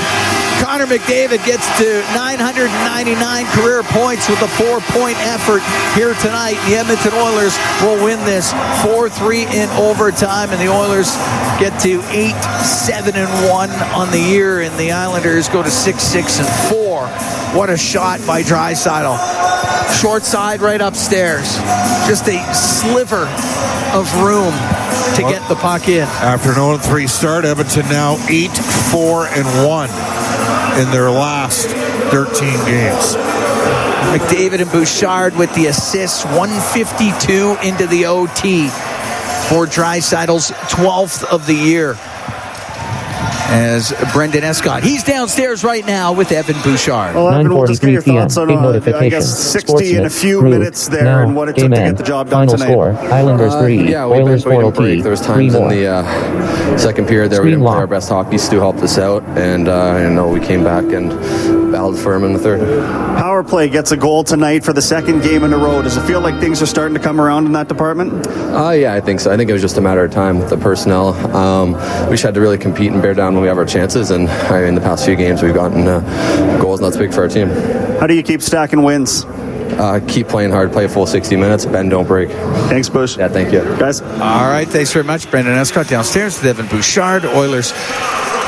Connor McDavid gets to 999 career points with a 4-point effort here tonight. The Edmonton Oilers will win this 4-3 in overtime, and the Oilers get to 8-7-1 on the year, and the Islanders go to 6-6-4. What a shot by Draisidel. Short side right upstairs. Just a sliver of room to get the puck in. After an 0-3 start, Edmonton now 8-4-1 in their last 13 games. McDavid and Bouchard with the assists, 152 into the OT for Draisidel's 12th of the year. As Brendan Escott, he's downstairs right now with Evan Bouchard. Well, Evan, we'll just get your thoughts on, I guess, 60 in a few minutes there now, and what it took to get the job done final tonight. Score, Islanders 3, yeah, we've Oilers been putting 4 a break. There was times in the second period there we didn't play our best hockey. Stu helped us out, and we came back and battled for him in the third. Power play gets a goal tonight for the second game in a row. Does it feel like things are starting to come around in that department? Yeah, I think so. I think it was just a matter of time with the personnel. We just had to really compete and bear down when we have our chances, and in the past few games we've gotten goals, and that's big for our team. How do you keep stacking wins? Keep playing hard, play a full 60 minutes, bend, don't break. Thanks, Bush. Yeah, thank you. Guys. All right, thanks very much. Brendan Escott downstairs with Evan Bouchard. Oilers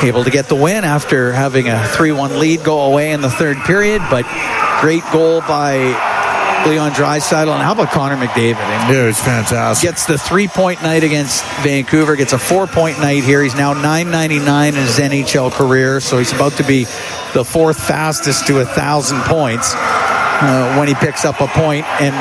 able to get the win after having a 3-1 lead go away in the third period, but great goal by Leon Draisidel. And how about Connor McDavid? Yeah, it's fantastic. Gets the 3-point night against Vancouver, gets a 4-point night here. He's now 999 in his NHL career, so he's about to be the fourth fastest to 1,000 points when he picks up a point. And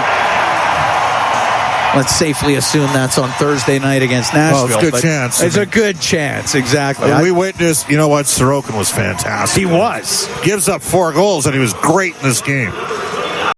let's safely assume that's on Thursday night against Nashville. Well, it's a good chance. It's a good chance, exactly. We witnessed, Sorokin was fantastic. He was. Gives up 4 goals, and he was great in this game.